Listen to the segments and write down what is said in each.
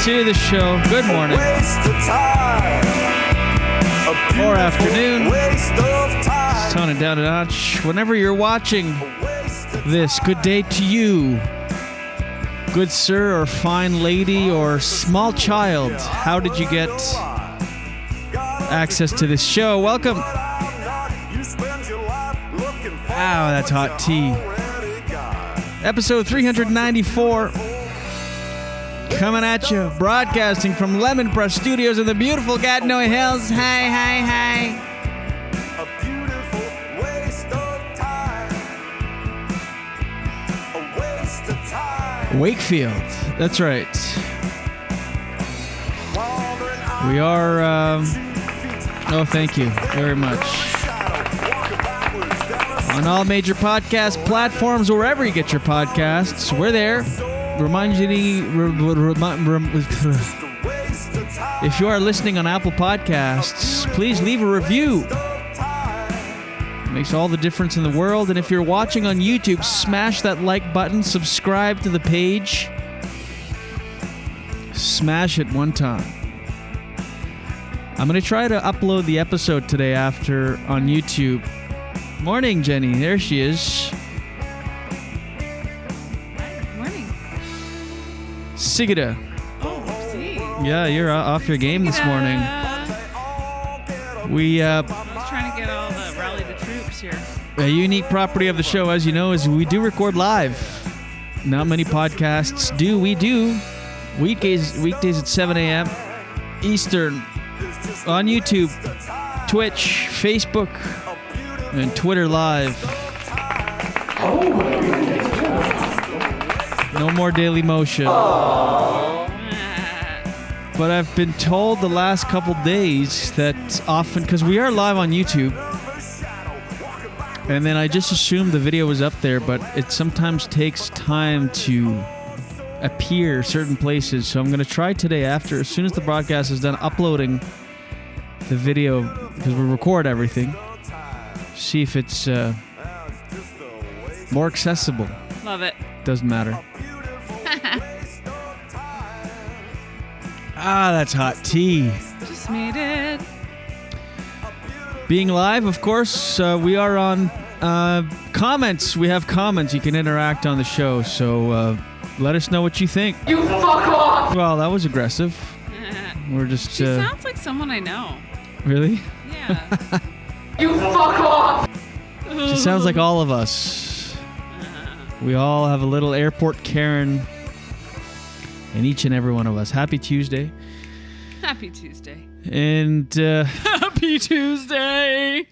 to the show. Good morning. Or afternoon. Just tone it down a notch. Whenever you're watching this, good day to you. Good sir or fine lady or small child. How did you get access to this show? Welcome. Wow, that's hot tea. Episode 394. Coming at you, broadcasting from Lemon Press Studios in the beautiful Gatineau Hills. Hey, hey, hey. A beautiful waste of time. A waste of time. Wakefield. That's right. We are, oh, thank you very much. On all major podcast platforms, wherever you get your podcasts, we're there. If you are listening on Apple Podcasts, please leave a review. It makes all the difference in the world. And if you're watching on YouTube, smash that like button, subscribe to the page. Smash it one time. I'm going to try to upload the episode today after on YouTube. Morning, Jenny. There she is. Sigida. Oh, see. Yeah, you're off your game this morning. We I was trying to get all the rally the troops here. a unique property of the show, as you know, is we do record live. Not many podcasts do. We do weekdays at 7 a.m. Eastern on YouTube, Twitch, Facebook, and Twitter Live. No more Daily Motion. But I've been told the last couple days that often, because we are live on YouTube, and then I just assumed the video was up there, but it sometimes takes time to appear certain places. So I'm going to try today, as soon as the broadcast is done, uploading the video, because we record everything, see if it's more accessible. Love it. Doesn't matter. That's hot tea. Just made it. Being live, of course, we are on comments. We have comments. You can interact on the show, so let us know what you think. You fuck off! Well, that was aggressive. We're just... She sounds like someone I know. Really? Yeah. You fuck off! She sounds like all of us. We all have a little airport Karen in each and every one of us. Happy Tuesday. Happy Tuesday. And Happy Tuesday!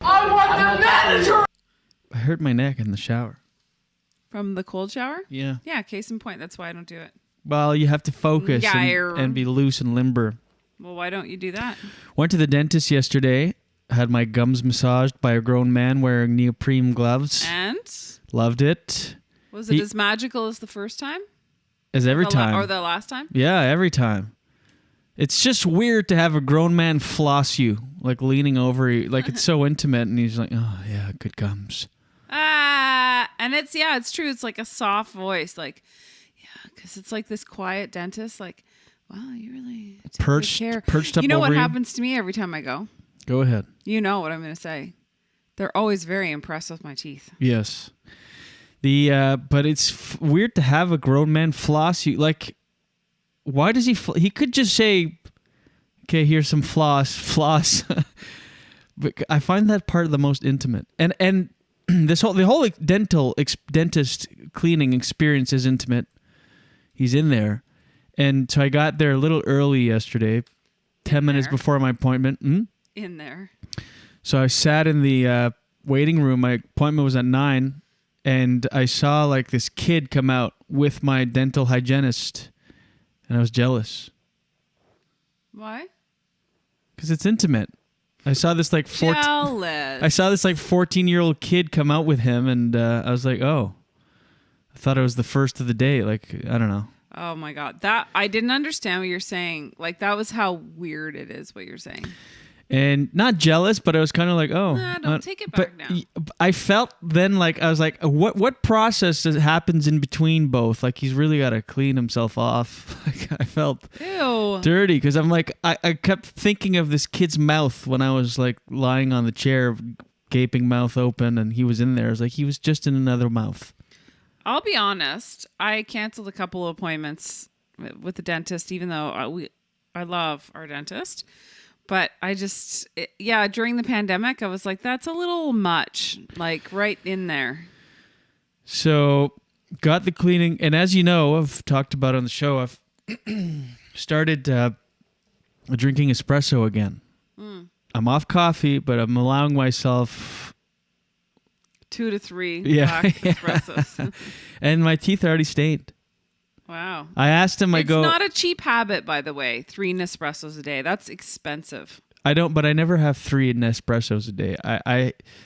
I want the manager! I hurt my neck in the shower. From the cold shower? Yeah. Yeah, case in point. That's why I don't do it. Well, you have to focus and be loose and limber. Well, why don't you do that? Went to the dentist yesterday. Had my gums massaged by a grown man wearing neoprene gloves. And? Loved it. Was it as magical as the first time? As every time. Or the last time? Yeah, every time. It's just weird to have a grown man floss you, like leaning over you. Like it's so intimate, and he's like, oh, yeah, good gums. And it's true. It's like a soft voice. Like, yeah, because it's like this quiet dentist. Like, wow, you really take perched good care. Perched up You know over what you? happens to me every time I go? Go ahead. You know what I'm going to say. They're always very impressed with my teeth. Yes. But it's weird to have a grown man floss you. Like, why does he? He could just say, "Okay, here's some floss." But I find that part the most intimate. And the whole dentist cleaning experience is intimate. He's in there, and so I got there a little early yesterday, 10 minutes before my appointment. In there. So I sat in the waiting room. My appointment was at 9. And I saw like this kid come out with my dental hygienist, and I was jealous. Why? Because it's intimate. I saw this like jealous. I saw this like 14-year-old kid come out with him, and I was like, oh, I thought it was the first of the day. Like, I don't know. Oh my God, that I didn't understand what you're saying. Like that was how weird it is what you're saying. And not jealous, but I was kind of like, oh. Nah, don't take it but back now. I felt then like, I was like, what process happens in between both? Like, he's really got to clean himself off. Like, I felt Ew. dirty because I'm like, I kept thinking of this kid's mouth when I was like lying on the chair, gaping mouth open, and he was in there. I was like, he was just in another mouth. I'll be honest. I canceled a couple of appointments with the dentist, even though I love our dentist. But during the pandemic, I was like, that's a little much, like right in there. So got the cleaning. And as you know, I've talked about on the show, I've started drinking espresso again. I'm off coffee, but I'm allowing myself 2 to 3 Yeah. black espressos. and my teeth are already stained. Wow. I asked him, It's not a cheap habit, by the way. 3 Nespressos a day. That's expensive. but I never have 3 Nespressos a day.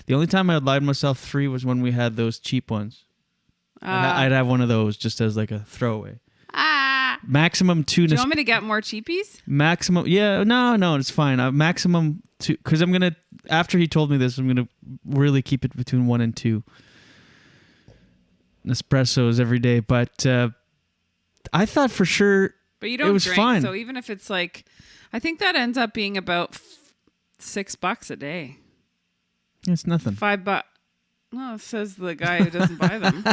The only time I allowed myself 3 was when we had those cheap ones. I'd have one of those just as like a throwaway. Maximum 2. Do you want me to get more cheapies? Maximum, yeah, no, it's fine. Maximum 2, because I'm gonna. After he told me this, I'm gonna really keep it between 1 and 2 Nespressos every day. But I thought for sure, But you don't it was drink, fine. so even if it's like, I think that ends up being about $6 a day. It's nothing. $5. Well, says the guy who doesn't buy them.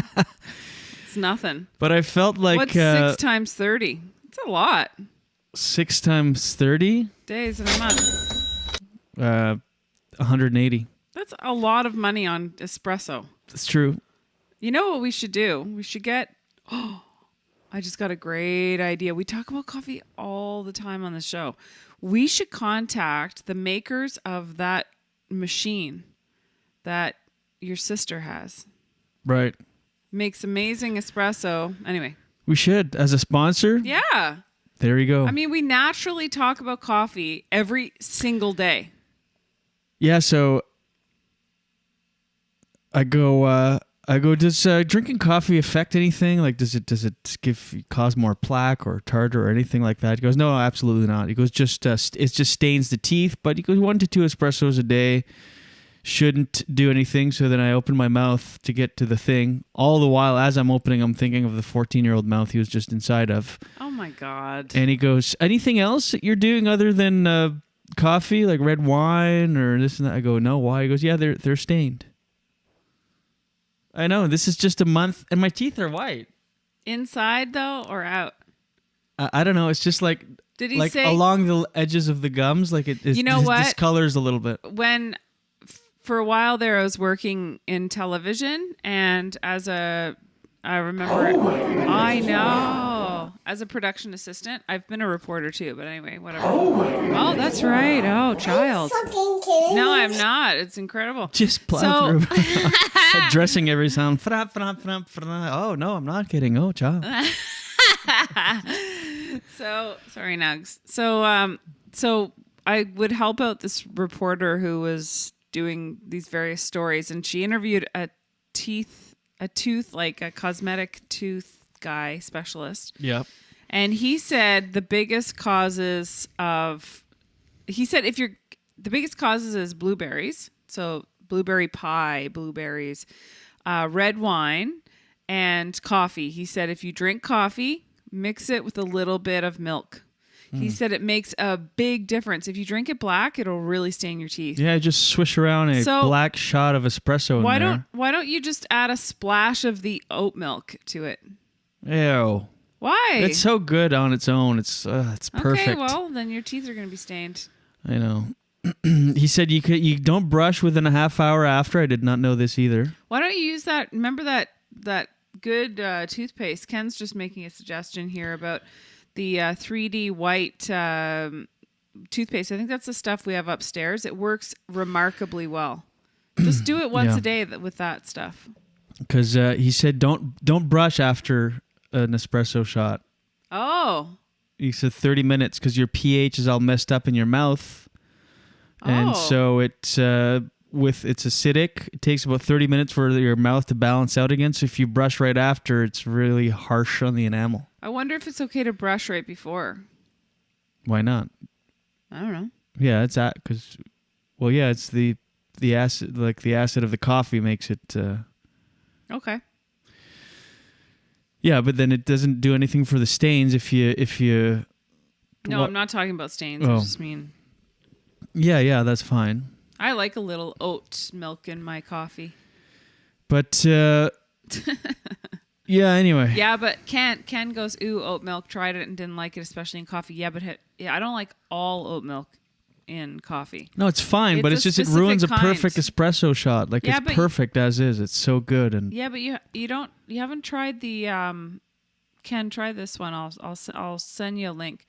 It's nothing. But I felt like What's 6 times 30? It's a lot. 6 times 30, Days in a month. 180. That's a lot of money on espresso. That's true. You know what we should do? We should get... Oh, I just got a great idea. We talk about coffee all the time on the show. We should contact the makers of that machine that your sister has. Right. Makes amazing espresso. Anyway. We should, as a sponsor. Yeah. There you go. I mean, we naturally talk about coffee every single day. Yeah, so I go, does drinking coffee affect anything? Like, does it cause more plaque or tartar or anything like that? He goes, no, absolutely not. He goes, it just stains the teeth. But he goes, 1 to 2 espressos a day shouldn't do anything. So then I open my mouth to get to the thing. All the while, as I'm opening, I'm thinking of the 14-year-old mouth he was just inside of. Oh my God. And he goes, anything else that you're doing other than coffee, like red wine or this and that? I go, no, why? He goes, yeah, they're stained. I know, this is just a month, and my teeth are white. Inside, though, or out? I don't know. It's just like, Did he say along the edges of the gums, like it You know what? discolors a little bit. when for a while there I was working in television, and I remember I know as a production assistant. I've been a reporter too, but anyway, whatever. Oh, that's right. Oh, child. No, I'm not. It's incredible. Just plow through. Addressing every sound. Oh, no, I'm not kidding. Oh, child. So sorry, Nugs. So I would help out this reporter who was doing these various stories, and she interviewed a tooth, like a cosmetic tooth guy specialist. Yeah. And he said the biggest causes is blueberries. So blueberry pie, blueberries, red wine, and coffee. He said if you drink coffee, mix it with a little bit of milk. He said it makes a big difference. If you drink it black, it'll really stain your teeth. Yeah, just swish around a black shot of espresso in there. Why don't you just add a splash of the oat milk to it? Ew. Why? It's so good on its own. It's perfect. Okay, well, then your teeth are going to be stained. I know. He said you don't brush within a half hour after. I did not know this either. Why don't you use that? Remember that good toothpaste? Ken's just making a suggestion here about the 3D white toothpaste. I think that's the stuff we have upstairs. It works remarkably well. Just do it once a day with that stuff. Because he said don't brush after an espresso shot. Oh. He said 30 minutes because your pH is all messed up in your mouth. And so it's acidic. It takes about 30 minutes for your mouth to balance out again. So if you brush right after, it's really harsh on the enamel. I wonder if it's okay to brush right before. Why not? I don't know. Yeah, it's that because, well, yeah, it's the acid, like the acid of the coffee makes it. Okay. Yeah, but then it doesn't do anything for the stains if you. No, What- I'm not talking about stains. I Oh. just mean Yeah, that's fine. I like a little oat milk in my coffee. But yeah, anyway. Yeah, but Ken goes, ooh, oat milk. Tried it and didn't like it, especially in coffee. Yeah, but I don't like all oat milk in coffee. No, it's fine, but It's it's a just it ruins a specific perfect kind. espresso shot. Like Yeah, it's but- perfect as is. It's so good and Yeah, but you haven't tried the Ken, try this one. I'll send you a link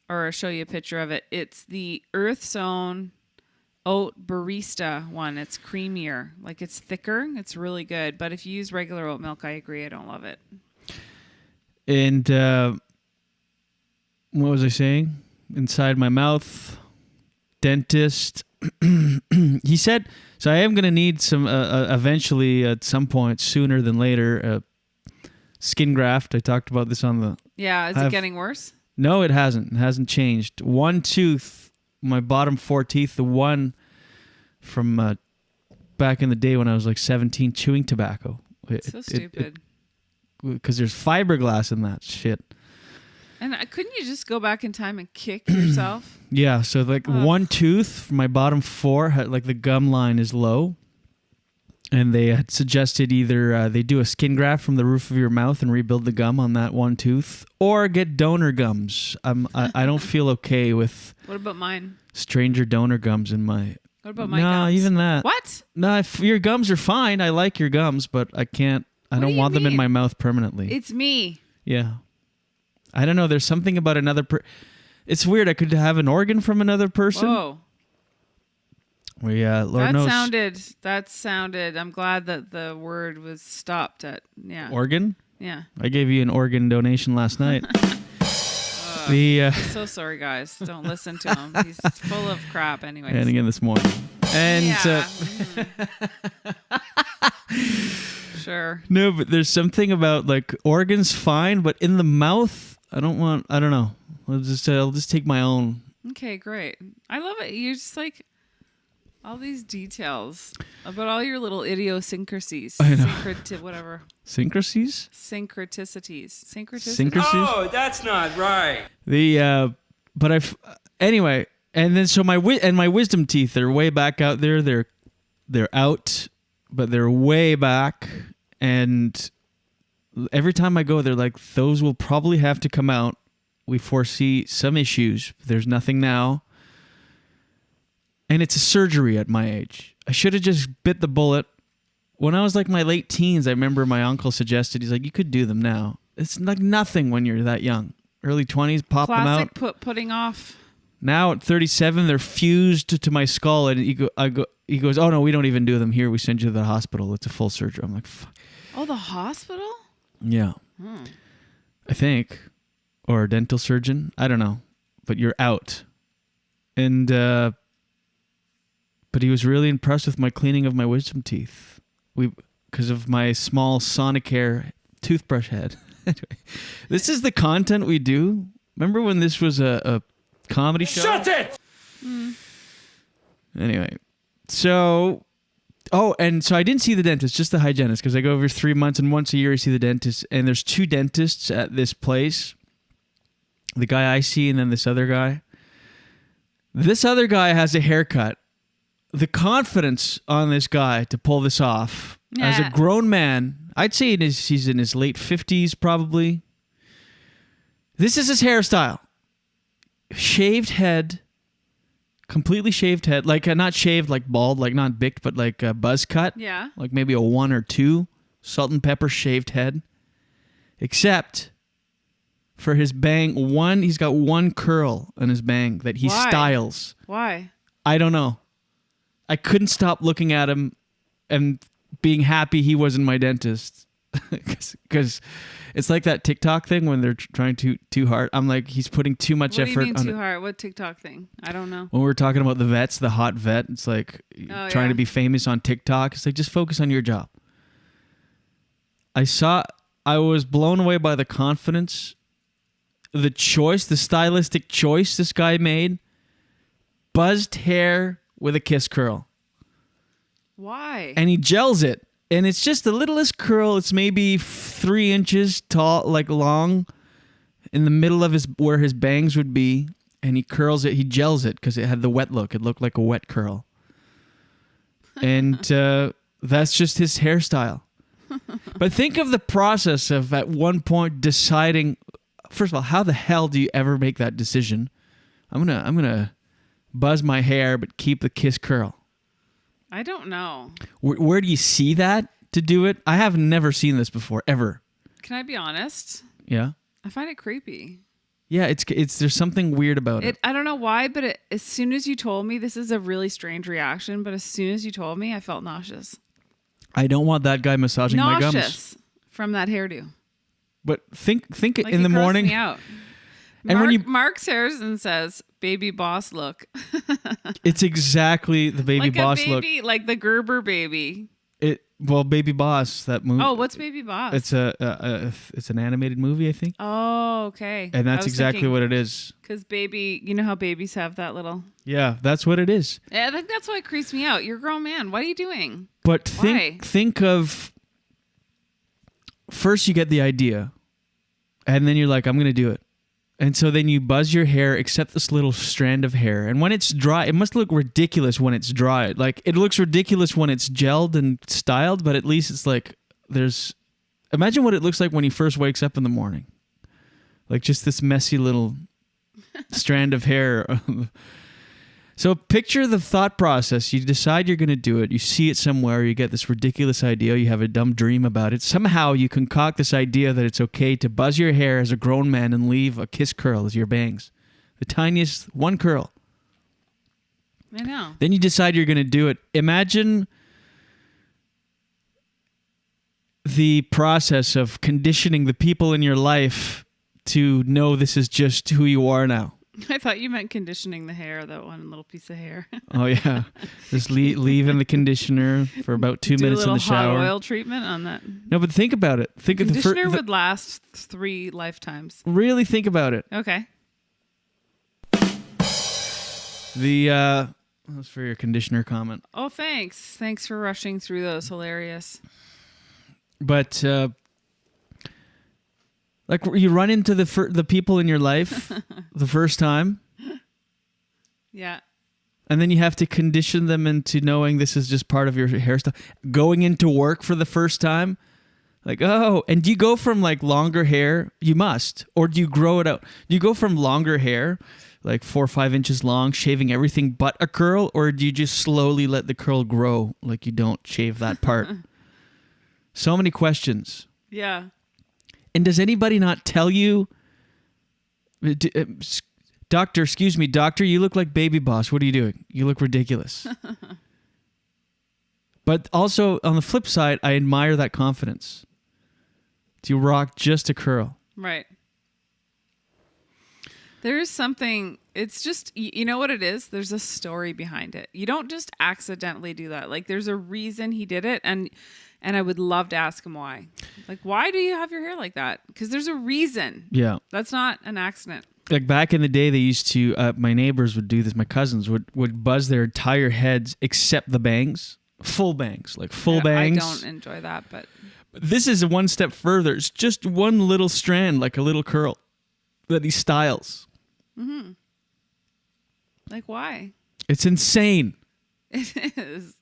or show you a picture of it. It's the Earth's Own oat barista one. It's creamier, like it's thicker. It's really good. But if you use regular oat milk, I agree, I don't love it. And what was I saying? Inside my mouth, dentist. He said, so I am going to need some, eventually at some point, sooner than later, skin graft. I talked about this on the... Yeah, is it getting worse? No, it hasn't. It hasn't changed. One tooth, my bottom 4 teeth, the one from back in the day when I was like 17, chewing tobacco. So stupid. Because there's fiberglass in that shit. And couldn't you just go back in time and kick yourself? Yeah, so like one tooth, my bottom 4, had, like the gum line is low. And they had suggested either they do a skin graft from the roof of your mouth and rebuild the gum on that one tooth, or get donor gums. I don't feel okay with What about mine? stranger donor gums in my... What about my No, gums? even that. What? No, if your gums are fine. I like your gums, but I can't... I What do don't you want them in mean? my mouth permanently. It's me. Yeah. I don't know. There's something about another... It's weird. I could have an organ from another person. Whoa. Lord knows. That sounded, I'm glad that the word was stopped at, yeah. Organ? Yeah. I gave you an organ donation last night. So sorry, guys. Don't listen to him. He's full of crap anyways. And again this morning. And yeah. Sure. no, but there's something about like organs fine, but in the mouth, I don't know. I'll just take my own. Okay, great. I love it. You're just like all these details about all your little idiosyncrasies. I know. Whatever. Syncrasies? Syncreticities. Syncrasies? Oh, that's not right. Anyway, and then so my wisdom teeth, they're way back out there. They're out, but they're way back. And every time I go, they're like, those will probably have to come out. We foresee some issues. There's nothing now. And it's a surgery at my age. I should have just bit the bullet. When I was like my late teens, I remember my uncle suggested, he's like, you could do them now. It's like nothing when you're that young. Early 20s, pop them out. Classic putting off. Now at 37, they're fused to my skull. And he goes, oh no, we don't even do them here. We send you to the hospital. It's a full surgery. I'm like, fuck. Oh, the hospital? Yeah. I think. Or a dental surgeon. I don't know. But you're out. And, but he was really impressed with my cleaning of my wisdom teeth. Because of my small Sonicare toothbrush head. Anyway, this is the content we do. Remember when this was a comedy show? Shut it! Anyway, so... Oh, and so I didn't see the dentist, just the hygienist, because I go every 3 months, and once a year I see the dentist. And there's 2 dentists at this place. The guy I see and then this other guy. This other guy has a haircut. The confidence on this guy to pull this off as a Yeah. grown man, I'd say he's in his late 50s probably. This is his hairstyle. Shaved head, completely shaved head, like not shaved like bald, like not bicked, but like a buzz cut. Yeah. Like maybe a 1 or 2, salt and pepper shaved head. Except for his bang, he's got 1 curl on his bang that he Why? styles. Why? I don't know. I couldn't stop looking at him and being happy he wasn't my dentist. Because it's like that TikTok thing when they're trying too hard. I'm like, he's putting too much What do you effort mean on too it. hard? What TikTok thing? I don't know. When we're talking about the vets, the hot vet, it's like Oh, trying yeah. to be famous on TikTok. It's like, just focus on your job. I was blown away by the confidence, the choice, the stylistic choice this guy made. buzzed hair with a kiss curl. Why? And he gels it. And it's just the littlest curl. It's maybe 3 inches tall, like long, in the middle of where his bangs would be. And he curls it. He gels it because it had the wet look. It looked like a wet curl. And that's just his hairstyle. But think of the process of at one point deciding. First of all, how the hell do you ever make that decision? I'm gonna buzz my hair but keep the kiss curl. I don't know. Where do you see that to do it? I have never seen this before, ever. Can I be honest? Yeah. I find it creepy. Yeah, it's there's something weird about it. I don't know why, but as soon as you told me, this is a really strange reaction, but as soon as you told me, I felt nauseous. I don't want that guy massaging my gums. Nauseous from that hairdo. But think Like in the it grossed morning. Me out. And when Mark Harrison says, "Baby boss look." It's exactly the baby like boss a baby, like the Gerber baby. Baby boss, that movie. Oh, what's Baby Boss? It's it's an animated movie, I think. Oh, okay. And that's exactly what it is. Because baby, you know how babies have that little. Yeah, that's what it is. Yeah, I think that's why it creeps me out. You're a grown man. What are you doing? But Why? think of first you get the idea, and then you're like, I'm gonna do it. And so then you buzz your hair, except this little strand of hair. And when it's dry, it must look ridiculous when it's dry. Like, it looks ridiculous when it's gelled and styled, but at least it's like imagine what it looks like when he first wakes up in the morning. Like, just this messy little strand of hair. So picture the thought process. You decide you're going to do it. You see it somewhere. You get this ridiculous idea. You have a dumb dream about it. Somehow you concoct this idea that it's okay to buzz your hair as a grown man and leave a kiss curl as your bangs. The tiniest one curl. I know. Then you decide you're going to do it. Imagine the process of conditioning the people in your life to know this is just who you are now. I thought you meant conditioning the hair, that one little piece of hair. Oh, yeah. Just leave in the conditioner for about 2 minutes in the shower. Hot oil treatment on that. No, but think about it. Think of the conditioner would last 3 lifetimes. Really think about it. Okay. That was for your conditioner comment. Oh, thanks. Thanks for rushing through those. Hilarious. But like you run into the people in your life the first time. Yeah. And then you have to condition them into knowing this is just part of your hairstyle. Going into work for the first time. Like, oh, and do you go from like longer hair? You must. Or do you grow it out? Do you go from longer hair, like 4 or 5 inches long, shaving everything but a curl? Or do you just slowly let the curl grow like you don't shave that part? So many questions. Yeah. And does anybody not tell you, doctor, you look like Baby Boss. What are you doing? You look ridiculous. But also, on the flip side, I admire that confidence. To rock just a curl. Right. There is something, it's just, you know what it is? There's a story behind it. You don't just accidentally do that. Like, there's a reason he did it, and I would love to ask him why. Like, why do you have your hair like that? Because there's a reason. Yeah. That's not an accident. Like, back in the day, they used to, my neighbors would do this, my cousins would buzz their entire heads except the bangs. Full bangs, like full bangs. I don't enjoy that, but this is one step further. It's just one little strand, like a little curl, that he styles. Mm-hmm. Like, why? It's insane. It is.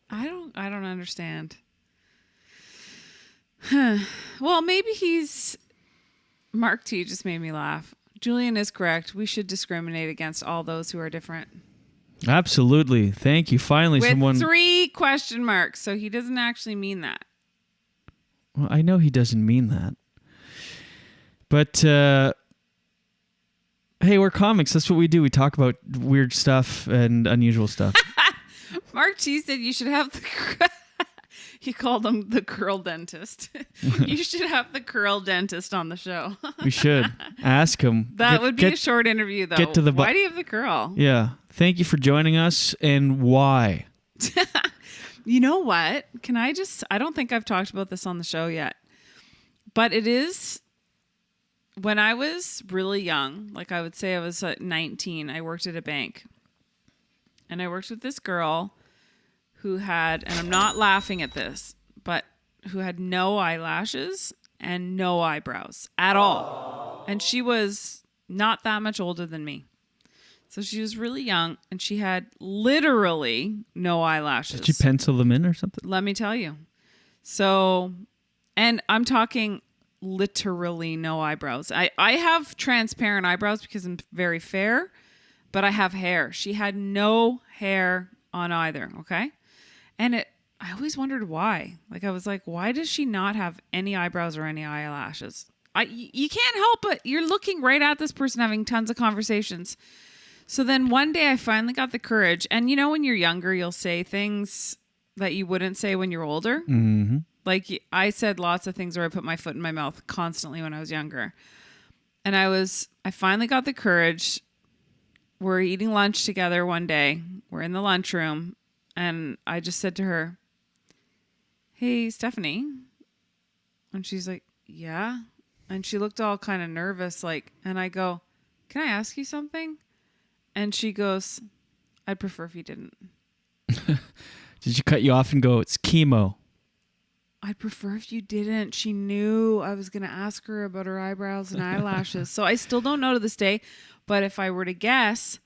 I don't understand. Well, maybe Mark T just made me laugh. Julian is correct. We should discriminate against all those who are different. Absolutely. Thank you. Finally, With someone. 3 question marks. So he doesn't actually mean that. Well, I know he doesn't mean that. But, hey, we're comics. That's what we do. We talk about weird stuff and unusual stuff. Mark T said you should have the... He called him the curl dentist. You should have the curl dentist on the show. We should. Ask him. That would be a short interview, though. Get to the why do you have the curl? Yeah. Thank you for joining us. And why? You know what? I don't think I've talked about this on the show yet. But it is when I was really young, like I would say I was 19, I worked at a bank. And I worked with this girl who had, and I'm not laughing at this, but who had no eyelashes and no eyebrows at all. And she was not that much older than me. So she was really young and she had literally no eyelashes. Did you pencil them in or something? Let me tell you. So, and I'm talking literally no eyebrows. I have transparent eyebrows because I'm very fair, but I have hair. She had no hair on either, okay? And I always wondered why. Like, I was like, why does she not have any eyebrows or any eyelashes? You can't help it. You're looking right at this person having tons of conversations. So then one day I finally got the courage. And you know, when you're younger, you'll say things that you wouldn't say when you're older. Mm-hmm. Like I said lots of things where I put my foot in my mouth constantly when I was younger. And I finally got the courage. We're eating lunch together one day. We're in the lunchroom. And I just said to her, "Hey, Stephanie." And she's like, "Yeah." And she looked all kind of nervous, like, and I go, "Can I ask you something?" And she goes, "I'd prefer if you didn't." Did she cut you off and go, "It's chemo"? "I'd prefer if you didn't." She knew I was going to ask her about her eyebrows and eyelashes. So I still don't know to this day. But if I were to guess,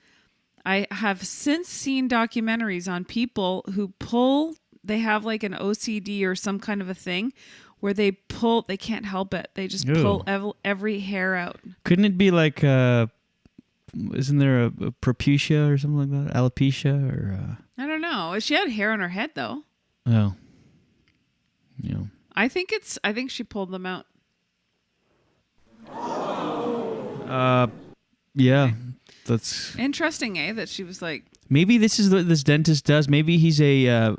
I have since seen documentaries on people who they have like an OCD or some kind of a thing where they can't help it. They just pull every hair out. Couldn't it be like, isn't there a propecia or something like that? Alopecia or? I don't know. She had hair on her head though. Oh. Yeah. I think she pulled them out. Yeah. That's interesting, that she was like, maybe this is what this dentist does. Maybe he's a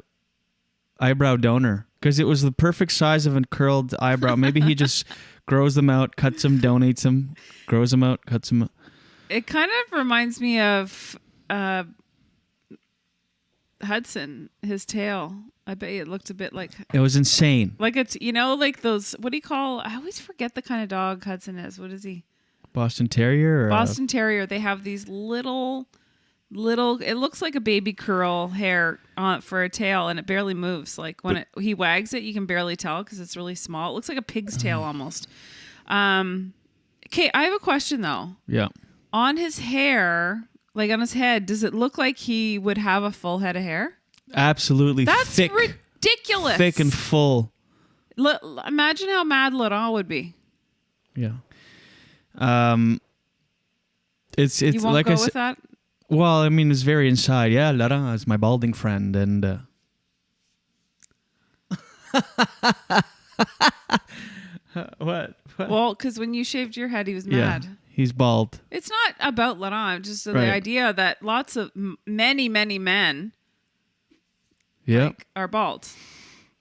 eyebrow donor because it was the perfect size of a curled eyebrow. Maybe he just grows them out, cuts them, donates them, grows them out, cuts them out. It kind of reminds me of Hudson, his tail. I bet it looked a bit like... It was insane. Like it's, like those, what do you call... I always forget the kind of dog Hudson is. What is he? Boston Terrier? Or Boston Terrier. They have these little... It looks like a baby curl hair for a tail, and it barely moves. Like when he wags it, you can barely tell because it's really small. It looks like a pig's tail almost. Okay, I have a question though. Yeah. On his hair, like on his head, does it look like he would have a full head of hair? Absolutely. That's thick, ridiculous. Thick and full. Imagine how mad Laurent would be. Yeah. It's you won't like go I with said. that? Well, I mean, it's very inside. Yeah, Laurent is my balding friend, and what? Well, because when you shaved your head, he was mad. Yeah, he's bald. It's not about Laurent, just the Right. idea that lots of many men Yeah, are bald.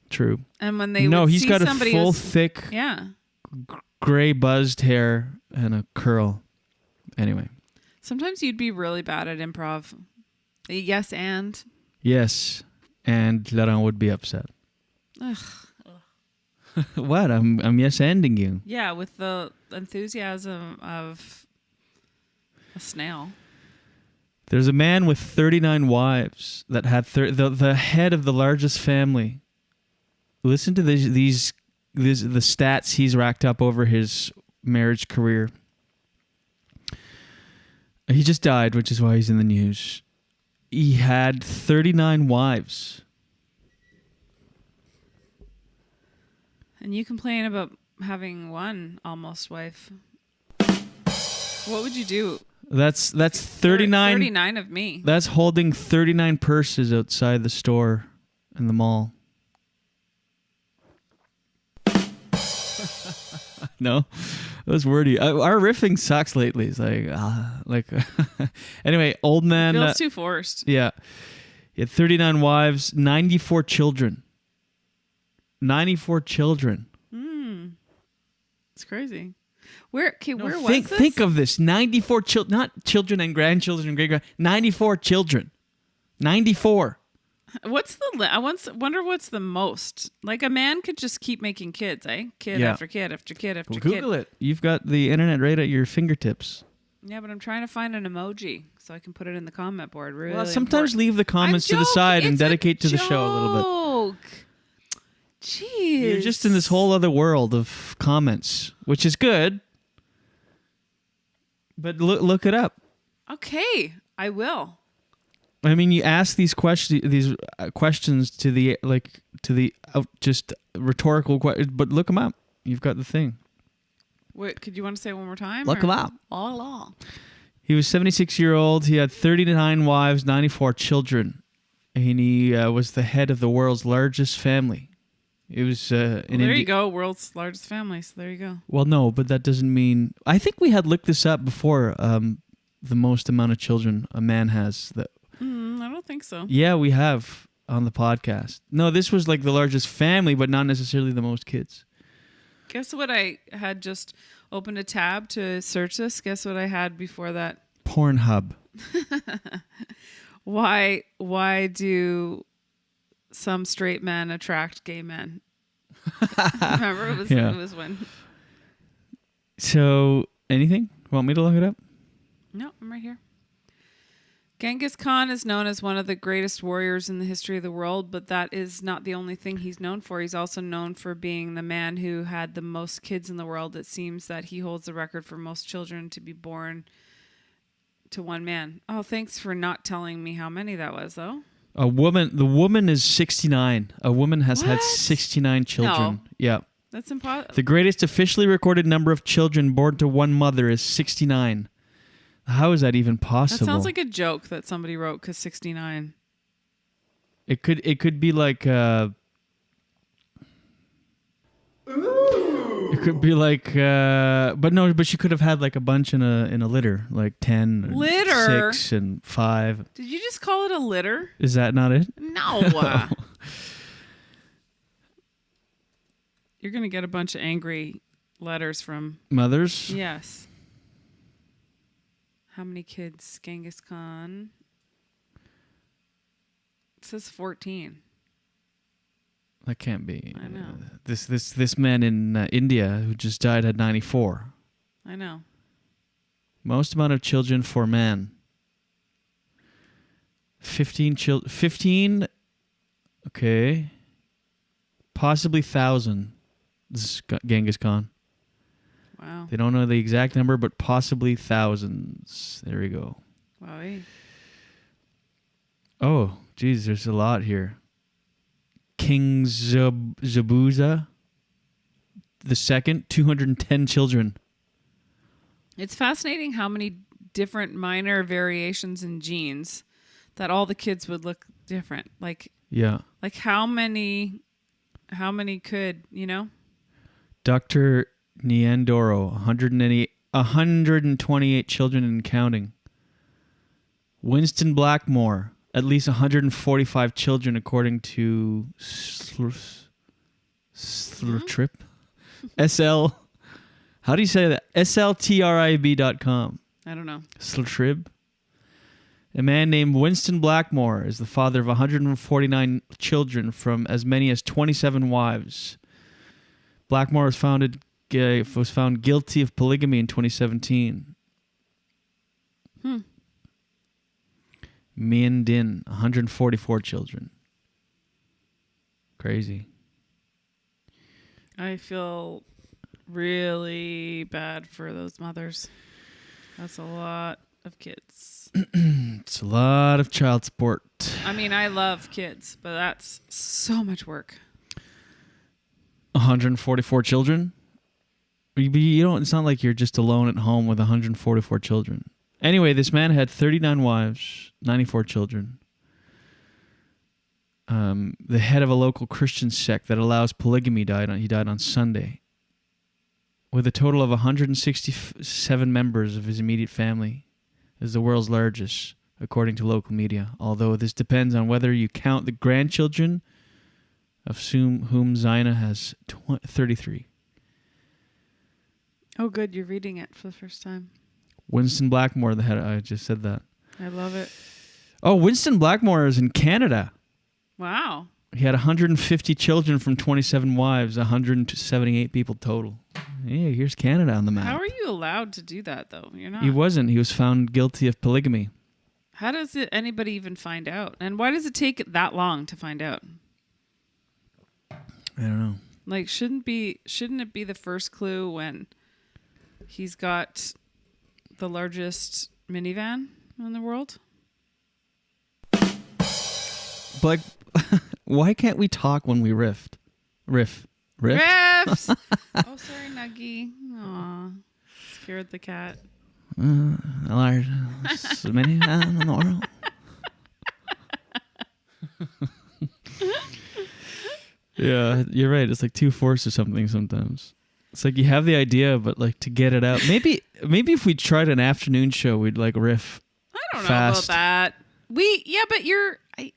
true. And when they No, would he's see got a somebody full, who's- thick, yeah. gray buzzed hair and a curl. Anyway. Sometimes you'd be really bad at improv. Yes, and Yes, and Laurent would be upset. ugh. What? I'm yes-ending you. Yeah, with the enthusiasm of a snail. There's a man with 39 wives that had the head of the largest family. Listen to the stats he's racked up over his marriage career. He just died, which is why he's in the news. He had 39 wives. And you complain about having one almost wife. What would you do? That's 39. 39 of me. That's holding 39 purses outside the store in the mall. No, that was wordy. Our riffing sucks lately. It's like anyway, old man. Feels too forced. Yeah, he had 39 wives, 94 children. 94 children. It's crazy. Where was this? Think of this: 94 children, not children and grandchildren and great grand. 94 children. 94. What's the? Wonder what's the most. Like a man could just keep making kids, eh? Kid Yeah. after kid after kid after Well, kid. Google it. You've got the internet right at your fingertips. Yeah, but I'm trying to find an emoji so I can put it in the comment board. Really. Well, sometimes important. leave the comments to the joking. side and It's a dedicate to the show a little bit. joke. Jeez. You're just in this whole other world of comments, which is good. But look it up. Okay, I will. I mean, you ask these questions to the just rhetorical questions, but look them up. You've got the thing. Wait, could you want to say it one more time? Look or- him up. Oh. He was 76-year-old. He had 39 wives, 94 children, and he was the head of the world's largest family. It was in Well, there India. you go, world's largest family. So there you go. Well, no, but that doesn't mean. I think we had looked this up before. The most amount of children a man has. I don't think so. Yeah, we have on the podcast. No, this was like the largest family, but not necessarily the most kids. Guess what? I had just opened a tab to search this. Guess what I had before that? Pornhub. Why do some straight men attract gay men? Remember, it was when. So, anything? Want me to look it up? No, I'm right here. Genghis Khan is known as one of the greatest warriors in the history of the world, but that is not the only thing he's known for. He's also known for being the man who had the most kids in the world. It seems that he holds the record for most children to be born to one man. Oh, thanks for not telling me how many that was, though. The woman is 69. A woman has had What? 69 children. No. Yeah. That's impossible. The greatest officially recorded number of children born to one mother is 69. How is that even That possible? sounds like a joke that somebody wrote because 69. It could be like it could be like but she could have had like a bunch in a litter, like 10 or Litter? 6 and 5. Did you just call it a litter? Is that not it? No. You're going to get a bunch of angry letters from... Mothers? Yes. How many kids? Genghis Khan. It says 14. That can't be. I know. This man in India who just died had 94. I know. Most amount of children for man. 15. Okay. Possibly 1,000. This is Genghis Khan. Wow. They don't know the exact number, but possibly thousands. There we go. Wow. Oh, geez, there's a lot here. King Zabuza the second, 210 children. It's fascinating how many different minor variations in genes that all the kids would look different. Like how many could, Dr. Neandoro, 128 children and counting. Winston Blackmore, at least 145 children according to Slurtrip. SL. How do you say that? SLTRIB.com. I don't know. Slurtrib. A man named Winston Blackmore is the father of 149 children from as many as 27 wives. Blackmore was found guilty of polygamy in 2017. Mien Din, 144 children. Crazy. I feel really bad for those mothers. That's a lot of kids. It's a lot of child support. I mean, I love kids, but that's so much work. 144 children? It's not like you're just alone at home with 144 children. Anyway, this man had 39 wives, 94 children. The head of a local Christian sect that allows polygamy he died on Sunday. With a total of 167 members of his immediate family, is the world's largest, according to local media. Although this depends on whether you count the grandchildren, of whom Zaina has 33. Oh, good. You're reading it for the first time. Winston Blackmore, the head. I just said that. I love it. Oh, Winston Blackmore is in Canada. Wow. He had 150 children from 27 wives, 178 people total. Hey, here's Canada on the map. How are you allowed to do that, though? You're not. He wasn't. He was found guilty of polygamy. How does anybody even find out? And why does it take that long to find out? I don't know. Like, shouldn't it be the first clue when he's got the largest minivan in the world? But why can't we talk when we riff? Riff? Riffs! Oh, sorry, Nuggy. Aw. Scared the cat. The largest minivan in the world. Yeah, you're right. It's like 2/4 or something sometimes. It's like you have the idea, but like to get it out. Maybe if we tried an afternoon show, we'd like riff. I don't fast. know about that. But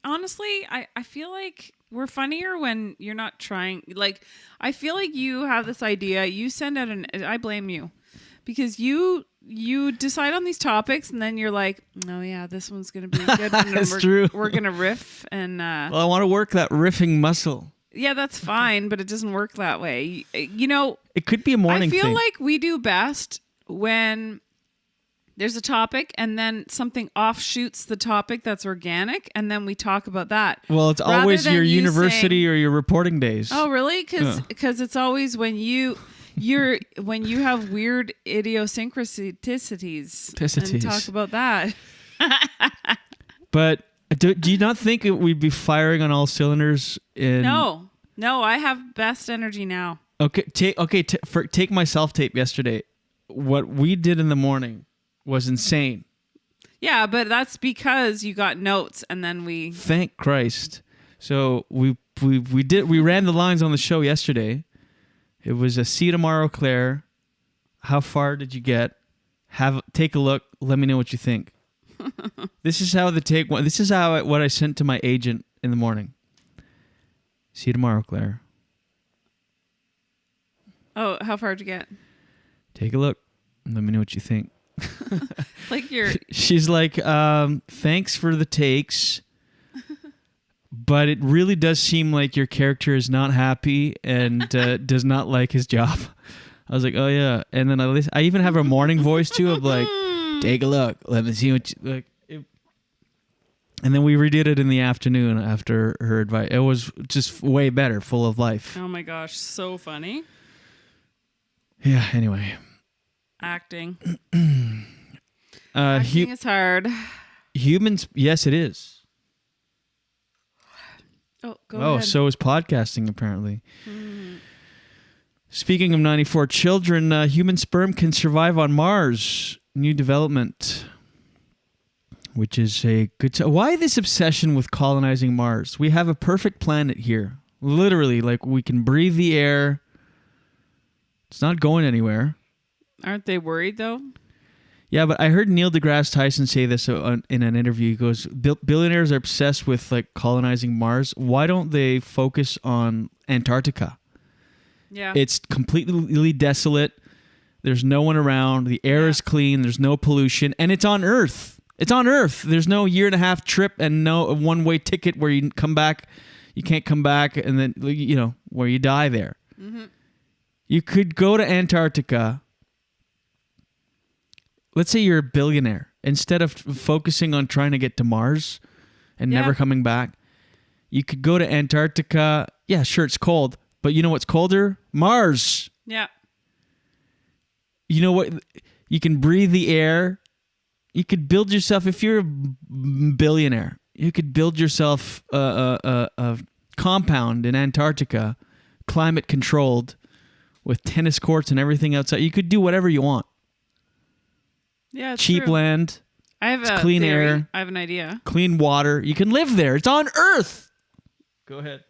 honestly, I feel like we're funnier when you're not trying. Like, I feel like you have this idea. You send out I blame you because you decide on these topics and then you're like, oh yeah, this one's going to be a good one. That's true. We're going to riff and, Well, I want to work that riffing muscle. yeah, that's fine, but it doesn't work that way. You know, It could be a morning I feel thing. like we do best when there's a topic and then something offshoots the topic that's organic and then we talk about that. Well, it's Rather always than your you university saying- or your reporting days. Oh, really? Because it's always when when you have weird idiosyncrasies and talk about that. But do you not think we'd be firing on all cylinders? No, I have best energy now. Okay, take my self-tape yesterday. What we did in the morning was insane. Yeah, but that's because you got notes and then we... Thank Christ. So we ran the lines on the show yesterday. It was a see tomorrow, Claire. How far did you get? Take a look. Let me know what you think. This is how the take went. This is what I sent to my agent in the morning. See you tomorrow, Claire. Oh, how far did you get? Take a look. Let me know what you think. Like you're... She's like, thanks for the takes, but it really does seem like your character is not happy and does not like his job. I was like, oh yeah. And then I even have a morning voice too of like, take a look. Let me see what you like. And then we redid it in the afternoon after her advice. It was just way better, full of life. Oh my gosh, so funny. Yeah, anyway. Acting. Acting is hard. Humans, yes, it is. Oh, go ahead. So is podcasting, apparently. Speaking of 94 children, human sperm can survive on Mars. New development. Which is a good... Why this obsession with colonizing Mars? We have a perfect planet here. Literally, like we can breathe the air. It's not going anywhere. Aren't they worried, though? Yeah, but I heard Neil deGrasse Tyson say this in an interview. He goes, billionaires are obsessed with like colonizing Mars. Why don't they focus on Antarctica? Yeah. It's completely desolate. There's no one around. The air is clean. There's no pollution. And it's on Earth. It's on Earth. There's no 1.5-year trip and no one-way ticket where you come back. You can't come back and then, where you die there. Mm-hmm. You could go to Antarctica. Let's say you're a billionaire. Instead of focusing on trying to get to Mars and never coming back, you could go to Antarctica. Yeah, sure, it's cold. But you know what's colder? Mars. Yeah. You know what? You can breathe the air. You could build yourself, if you're a billionaire, you could build yourself a compound in Antarctica, climate controlled, with tennis courts and everything outside. You could do whatever you want. Yeah, it's cheap true. land. I have a clean theory. air. I have an idea. Clean water. You can live there. It's on Earth. Go ahead.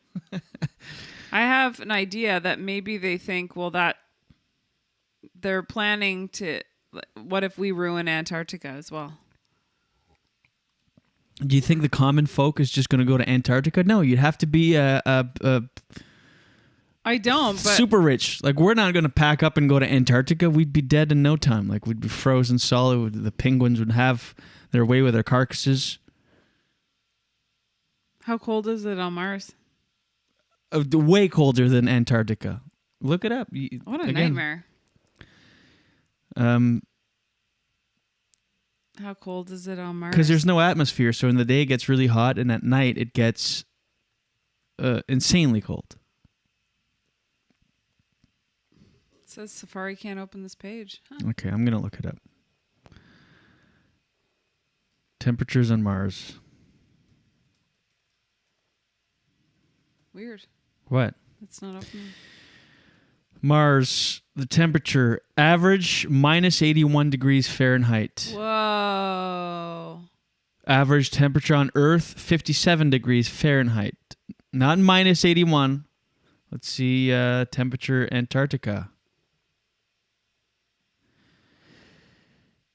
I have an idea that maybe they think, well, that they're planning to... What if we ruin Antarctica as well? Do you think the common folk is just going to go to Antarctica? No, you'd have to be I don't, but... super rich. Like, we're not going to pack up and go to Antarctica. We'd be dead in no time. Like, we'd be frozen solid. The penguins would have their way with their carcasses. How cold is it on Mars? Way colder than Antarctica. Look it up. What a nightmare. How cold is it on Mars? Because there's no atmosphere, so in the day it gets really hot, and at night it gets insanely cold. It says Safari can't open this page. Huh. Okay, I'm going to look it up. Temperatures on Mars. Weird. What? It's not opening. Mars, the temperature, average minus 81 degrees Fahrenheit. Whoa. Average temperature on Earth, 57 degrees Fahrenheit. Not minus 81. Let's see, temperature Antarctica.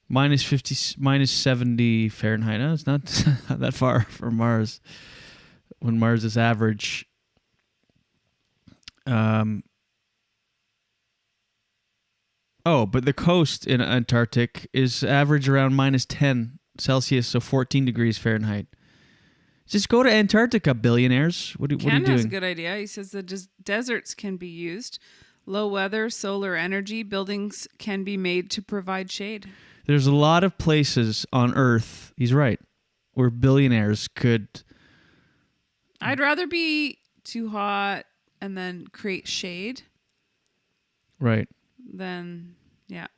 Minus 70 Fahrenheit. No, it's not that far from Mars. When Mars is average. But the coast in Antarctic is average around minus 10 Celsius, so 14 degrees Fahrenheit. Just go to Antarctica, billionaires. What are you doing? Ken has a good idea. He says the deserts can be used. Low weather, solar energy, buildings can be made to provide shade. There's a lot of places on Earth, he's right, where billionaires could... I'd rather be too hot and then create shade. Right. Then, yeah.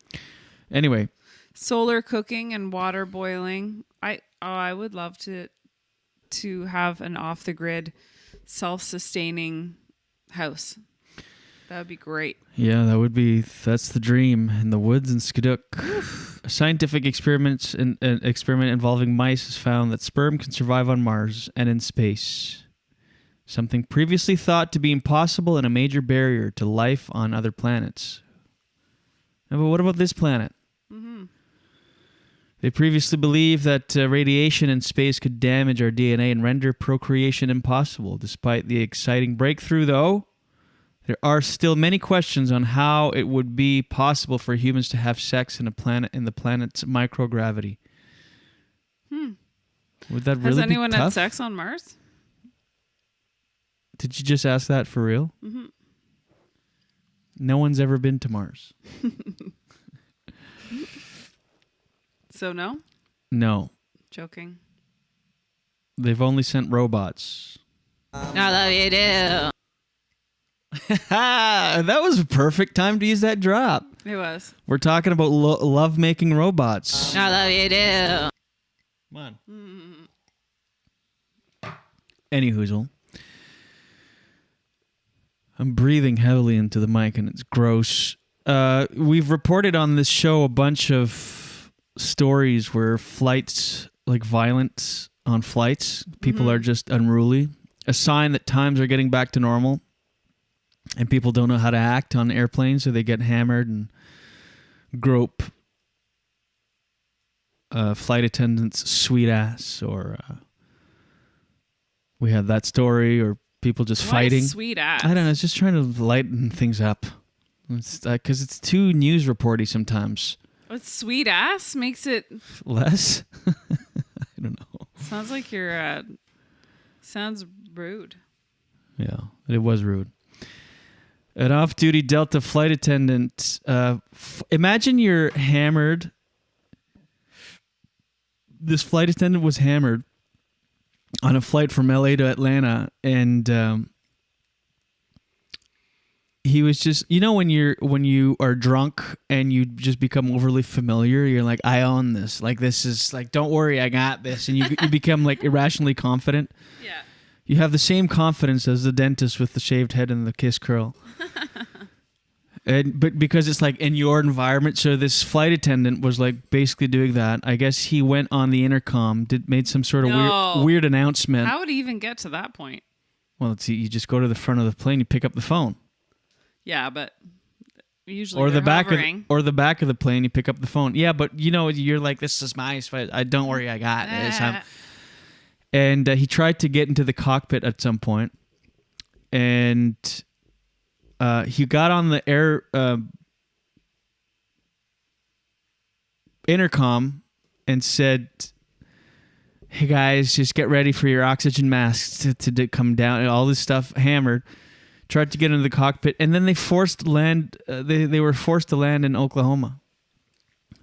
Anyway. Solar cooking and water boiling. I would love to have an off-the-grid, self-sustaining house. That would be great. Yeah, that's the dream. In the woods in Skiduk. A scientific experiment involving mice has found that sperm can survive on Mars and in space. Something previously thought to be impossible and a major barrier to life on other planets. But what about this planet? Mm-hmm. They previously believed that radiation in space could damage our DNA and render procreation impossible. Despite the exciting breakthrough, though, there are still many questions on how it would be possible for humans to have sex in the planet's microgravity. Would that really be tough? Has anyone had sex on Mars? Did you just ask that for real? Mm-hmm. No one's ever been to Mars. So no? No. Joking. They've only sent robots. I love you too. That was a perfect time to use that drop. It was. We're talking about love-making robots. I love you too. Come on. Any hoozle. I'm breathing heavily into the mic and it's gross. We've reported on this show a bunch of stories where flights, like violence on flights, people are just unruly. A sign that times are getting back to normal and people don't know how to act on airplanes, so they get hammered and grope flight attendants' sweet ass, or we have that story, or people just fighting. Sweet ass? I don't know. It's just trying to lighten things up. It's because it's too news reporty sometimes. What's sweet ass makes it less? I don't know. Sounds like you're. Sounds rude. Yeah, it was rude. An off-duty Delta flight attendant. Imagine you're hammered. This flight attendant was hammered on a flight from LA to Atlanta, and he was just, when you are drunk and you just become overly familiar, you're like, I own this. Like, this is like, don't worry, I got this, and you become like irrationally confident. Yeah. You have the same confidence as the dentist with the shaved head and the kiss curl. But because it's like in your environment, so this flight attendant was like basically doing that. I guess he went on the intercom, made some sort of weird announcement. How would he even get to that point? Well, you just go to the front of the plane, you pick up the phone. Yeah, but usually or the back of the plane, you pick up the phone. Yeah, but you're like, this is my space. Don't worry, I got this. And he tried to get into the cockpit at some point, and he got on the air intercom and said, hey guys, just get ready for your oxygen masks to come down, and all this stuff hammered. Tried to get into the cockpit, and then they forced land. They were forced to land in Oklahoma.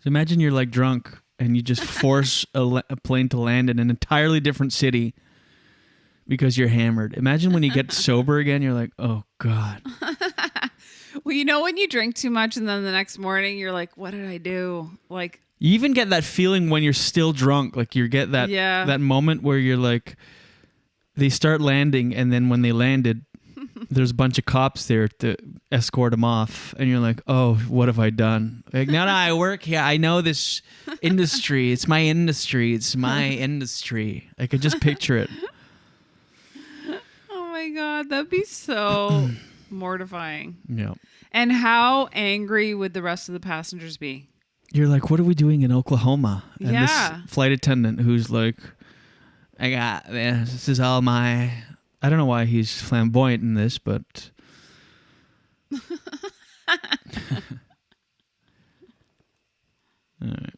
So imagine you're like drunk, and you just force a plane to land in an entirely different city because you're hammered. Imagine when you get sober again, you're like, oh God. Well, you know when you drink too much, and then the next morning you're like, what did I do? Like, You even get that feeling when you're still drunk. Like you get that that moment where you're like, they start landing, and then when they landed, there's a bunch of cops there to escort them off, and you're like, oh, what have I done? Like, no, I work here. I know this industry. It's my industry. It's my industry. I could just picture it. oh my God, that'd be so mortifying. Yeah. And how angry would the rest of the passengers be? You're like, what are we doing in Oklahoma? And Yeah. this flight attendant who's like, I got this. This is all my... I don't know why he's flamboyant in this, but... All right.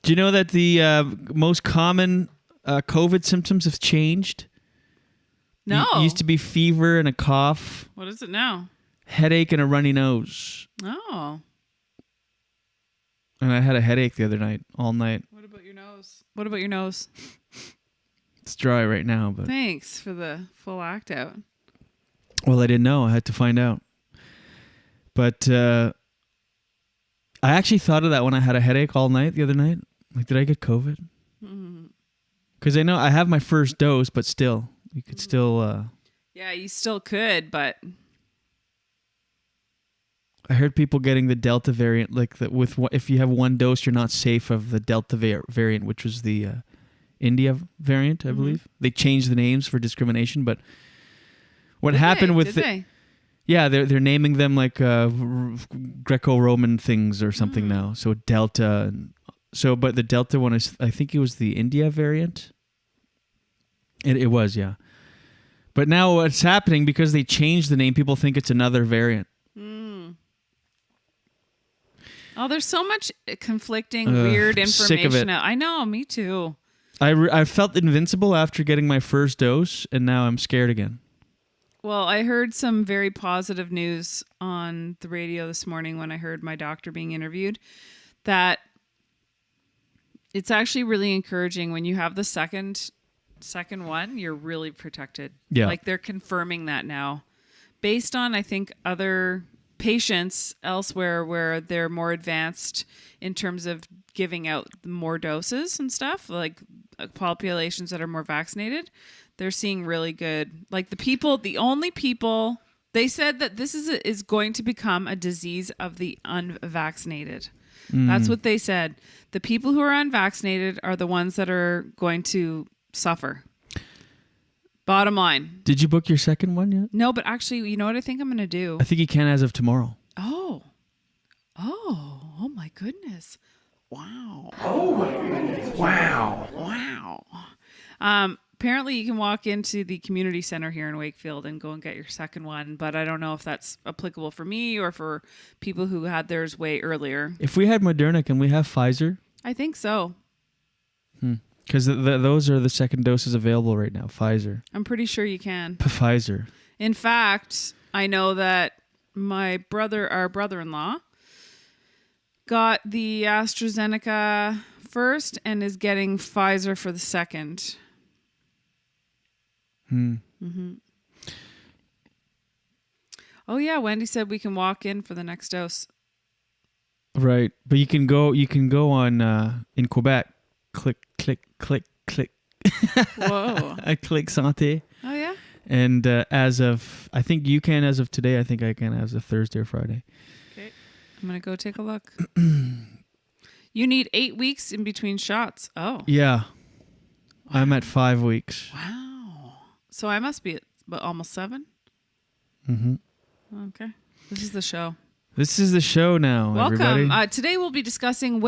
Do you know that the most common COVID symptoms have changed? No. It used to be fever and a cough, What is it now? headache and a runny nose. Oh. And I had a headache the other night, all night. What about your nose? What about your nose? It's dry right now, but... Thanks for the full act out. Well, I didn't know. I had to find out. But I actually thought of that when I had a headache all night the other night. Like, did I get COVID? Because I know I have my first dose, but still, you could still... Yeah, you still could, but... I heard people getting the Delta variant, like if you have one dose, you're not safe of the Delta variant, which was the India variant, I believe. They changed the names for discrimination, but what happened with yeah, they're naming them like Greco-Roman things or something now. So Delta, and but the Delta one is, I think it was the India variant. It was, yeah. But now what's happening, because they changed the name, people think it's another variant. Oh, there's so much conflicting, weird sick of information. it. I know, me too. I felt invincible after getting my first dose, and now I'm scared again. Well, I heard some very positive news on the radio this morning when I heard my doctor being interviewed, that it's actually really encouraging when you have the second one, you're really protected. Yeah. Like they're confirming that now based on, I think, other patients elsewhere where they're more advanced in terms of giving out more doses and stuff, like populations that are more vaccinated. They're seeing really good, like the only people, they said that this is going to become a disease of the unvaccinated. That's what they said. The people who are unvaccinated are the ones that are going to suffer. Bottom line. Did you book your second one yet? No, but actually, you know what I think I'm going to do? I think you can as of tomorrow. Oh my goodness. Wow. Apparently you can walk into the community center here in Wakefield and go and get your second one, but I don't know if that's applicable for me or for people who had theirs way earlier. If we had Moderna, can we have Pfizer? I think so. Because those are the second doses available right now, Pfizer. I'm pretty sure you can. Pfizer. In fact, I know that our brother-in-law, got the AstraZeneca first and is getting Pfizer for the second. Oh yeah, Wendy said we can walk in for the next dose. Right, but you can go on in Quebec. Click, click. Whoa. I click Santé. Oh yeah. And I think you can as of today. I think I can as of Thursday or Friday. Okay, I'm gonna go take a look. You need 8 weeks in between shots. Oh. Yeah, I'm at 5 weeks. Wow. So I must be at almost 7. Okay. This is the show. This is the show now, Welcome. everybody. Today we'll be discussing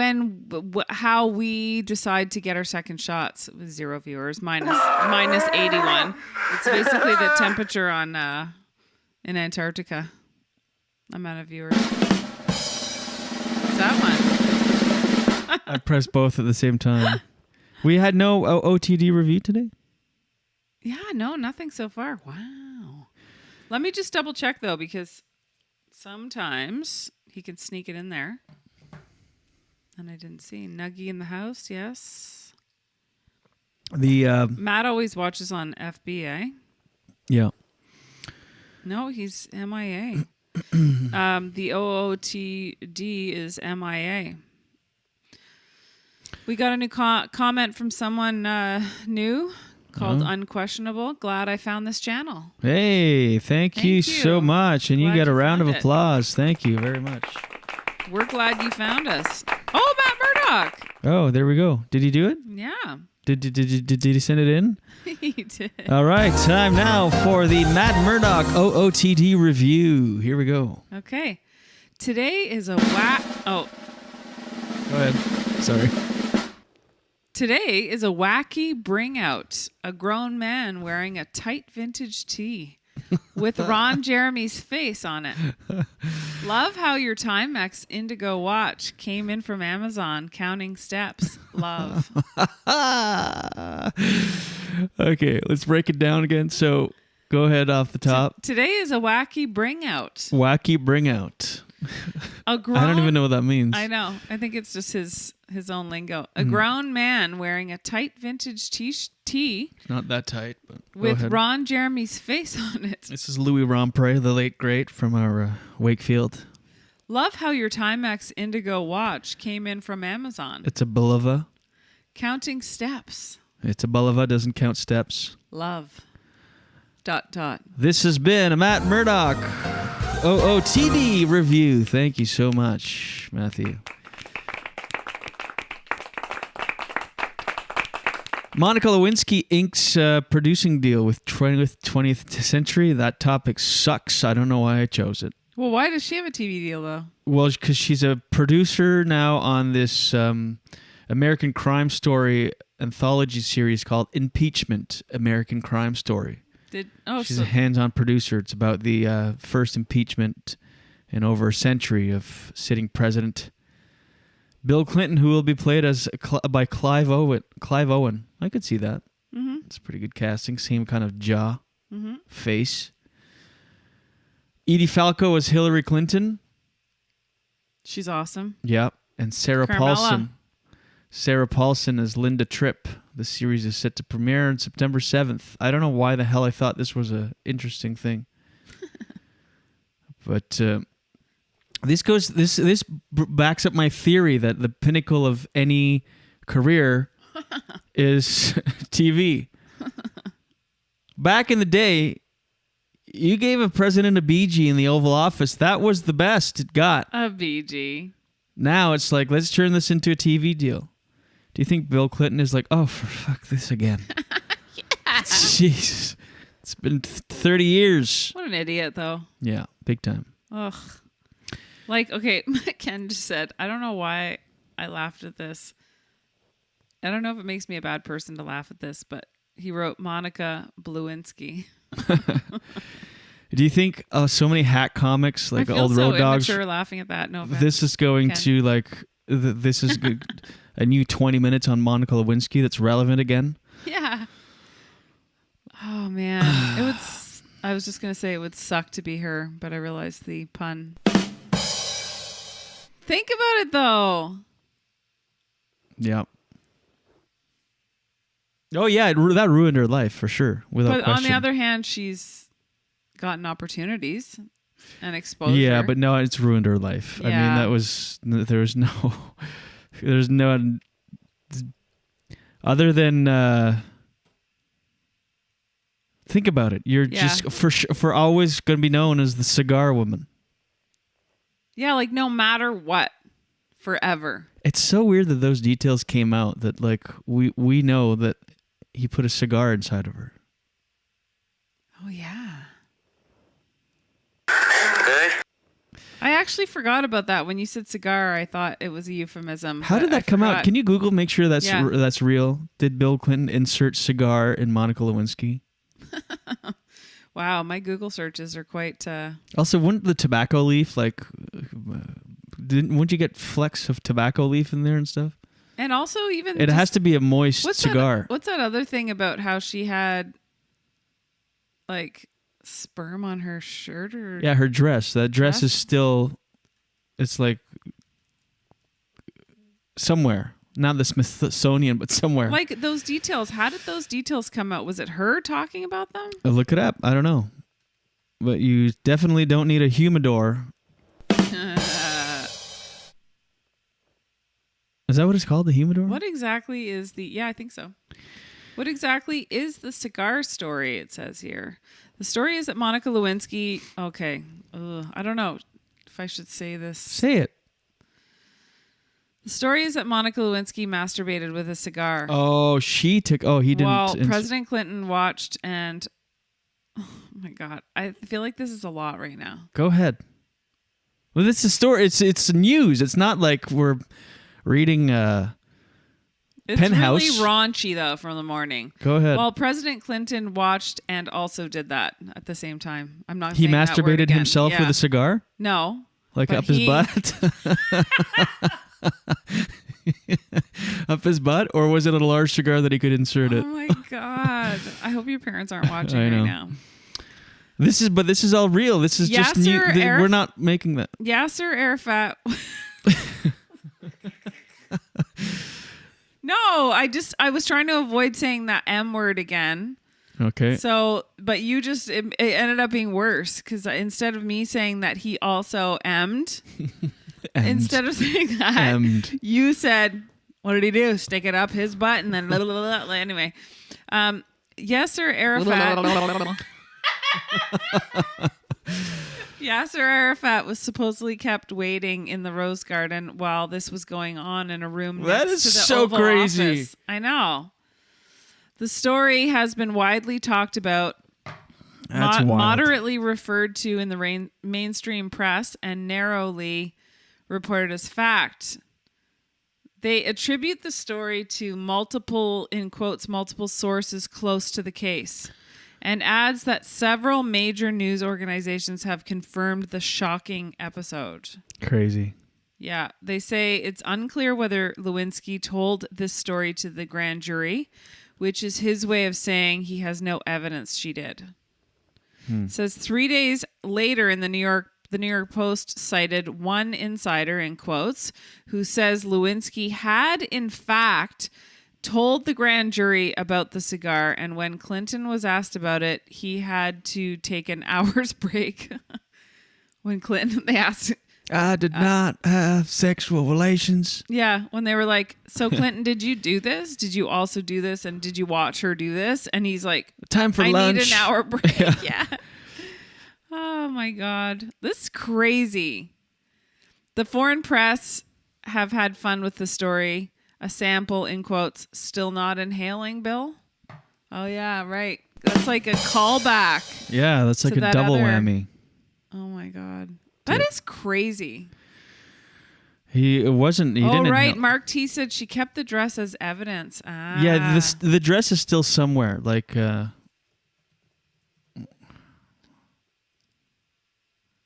how we decide to get our second shots with 0 viewers, minus 81. It's basically the temperature on in Antarctica. I'm out of viewers. What's that one? I pressed both at the same time. We had no OTD review today? Yeah, no, nothing so far. Wow. Let me just double check though, because sometimes he can sneak it in there. And I didn't see. Nuggy in the house, yes. Matt always watches on FBA. Yeah. No, he's MIA. The OOTD is MIA. We got a new comment from someone new called Unquestionable. Glad I found this channel. Hey, thank you so much. And Glad you get a you round of found it. applause. Thank you very much. We're glad you found us. Oh, Matt Murdock. Oh, there we go. Did he do it? Yeah. Did he send it in? He did. All right, time now for the Matt Murdock OOTD review. Here we go. Okay. Today is a Go ahead. Sorry. Today is a wacky bring out. A grown man wearing a tight vintage tee with Ron Jeremy's face on it. Love how your Timex Indigo watch came in from Amazon counting steps. Love. Okay, let's break it down again. So go ahead off the top. Today is a wacky bring out. Wacky bring out. A grown, I don't even know what that means. I know. I think it's just his own lingo. A grown man wearing a tight vintage tee Not that tight, but go with ahead. Ron Jeremy's face on it. This is Louis Rompre, the late great from our Wakefield. Love how your Timex Indigo watch came in from Amazon. It's a Bulova. Counting steps. It's a Bulova, doesn't count steps. Love. ... This has been a Matt Murdock OOTD review. Thank you so much, Matthew. Monica Lewinsky inks producing deal with 20th Century. That topic sucks. I don't know why I chose it. Well, why does she have a TV deal, though? Well, because she's a producer now on this American crime story anthology series called Impeachment, American Crime Story. She's a hands-on producer. It's about the first impeachment in over a century of sitting president Bill Clinton, who will be played as by Clive Owen. I could see that. Mm-hmm. It's pretty good casting. Same kind of jaw, face. Edie Falco as Hillary Clinton. She's awesome. Yep. And Sarah Carmela. Paulson. Sarah Paulson as Linda Tripp. The series is set to premiere on September 7th. I don't know why the hell I thought this was an interesting thing. But this backs up my theory that the pinnacle of any career is TV. Back in the day, you gave a president a BG in the Oval Office. That was the best it got. A BG. Now it's like, let's turn this into a TV deal. Do you think Bill Clinton is like, oh, for fuck this again? Yeah. Jeez. It's been 30 years. What an idiot, though. Yeah, big time. Ugh. Like, okay, Ken just said, I don't know why I laughed at this. I don't know if it makes me a bad person to laugh at this, but he wrote Monica Lewinsky. Do you think so many hack comics, like I feel old so road dogs, immature laughing at that? No offense. this is going Ken. to like, this is a new 20 minutes on Monica Lewinsky that's relevant again? Yeah. Oh, man. I was just going to say it would suck to be her, but I realized the pun. Think about it, though. Yeah. Oh, yeah, that ruined her life for sure, without But question. on the other hand, she's gotten opportunities and exposure. Yeah, but no, it's ruined her life. I mean, Yeah. there's no, other than, think about it. You're just for always going to be known as the cigar woman. Yeah, like no matter what, forever. It's so weird that those details came out that like we know that he put a cigar inside of her. Oh, yeah. Good. I actually forgot about that. When you said cigar, I thought it was a euphemism. How but did that I come out? forgot. Can you Google, make sure that's Yeah. that's real? Did Bill Clinton insert cigar in Monica Lewinsky? Wow, my Google searches are quite... Also, wouldn't the tobacco leaf, like, wouldn't you get flecks of tobacco leaf in there and stuff? And also even It has to be a moist cigar. What's that other thing about how she had like sperm on her shirt or Yeah, her dress. That dress is still, it's like somewhere. Not the Smithsonian, but somewhere. like those details. How did those details come out? Was it her talking about them? Look it up. I don't know. But you definitely don't need a humidor. Is that what it's called? The humidor? What exactly is the... Yeah, I think so. What exactly is the cigar story, it says here? The story is that Monica Lewinsky... Okay. I don't know if I should say this. Say it. The story is that Monica Lewinsky masturbated with a cigar. Oh, she took... Oh, he didn't... While President Clinton watched and... Oh, my God. I feel like this is a lot right now. Go ahead. Well, this is a story. It's news. It's not like we're reading... It's Penthouse. really raunchy, though, from the morning. Go ahead. While President Clinton watched and also did that at the same time. I'm not He saying that word masturbated again. himself Yeah. with a cigar? No. Like but up his butt? Up his butt? Or was it a large cigar that he could insert it? Oh, my God. I hope your parents aren't watching I know. right now. This is all real. This is just new. Yasser We're not making that. Yasser Arafat... No, I was trying to avoid saying that M word again. Okay. So, but you just, it ended up being worse because instead of me saying that he also M'd, instead of saying that, M'd. you said, what did he do? Stick it up his butt and then blah, blah, blah. Anyway. Yasser Arafat. Yasser Arafat was supposedly kept waiting in the Rose Garden while this was going on in a room That next is to the so Oval crazy. Office. I know. The story has been widely talked about, That's wild. moderately referred to in the mainstream press, and narrowly reported as fact. They attribute the story to multiple, in quotes, multiple sources close to the case, and adds that several major news organizations have confirmed the shocking episode. Crazy. Yeah, they say it's unclear whether Lewinsky told this story to the grand jury, which is his way of saying he has no evidence she did. It says 3 days later in the New York Post cited one insider, in quotes, who says Lewinsky had, in fact, told the grand jury about the cigar, and when Clinton was asked about it, he had to take an hour's break. When Clinton, they asked... I did not have sexual relations. Yeah, when they were like, so Clinton, did you do this? Did you also do this? And did you watch her do this? And he's like, Time for I lunch. need an hour break. Yeah. Oh, my God. This is crazy. The foreign press have had fun with the story. A sample, in quotes, still not inhaling, Bill? Oh, yeah, right. That's like a callback. Yeah, that's like So a that double other- whammy. Oh, my God. That is crazy. He didn't. Right. inhale. Mark T said she kept the dress as evidence. Ah. Yeah, the dress is still somewhere. Like,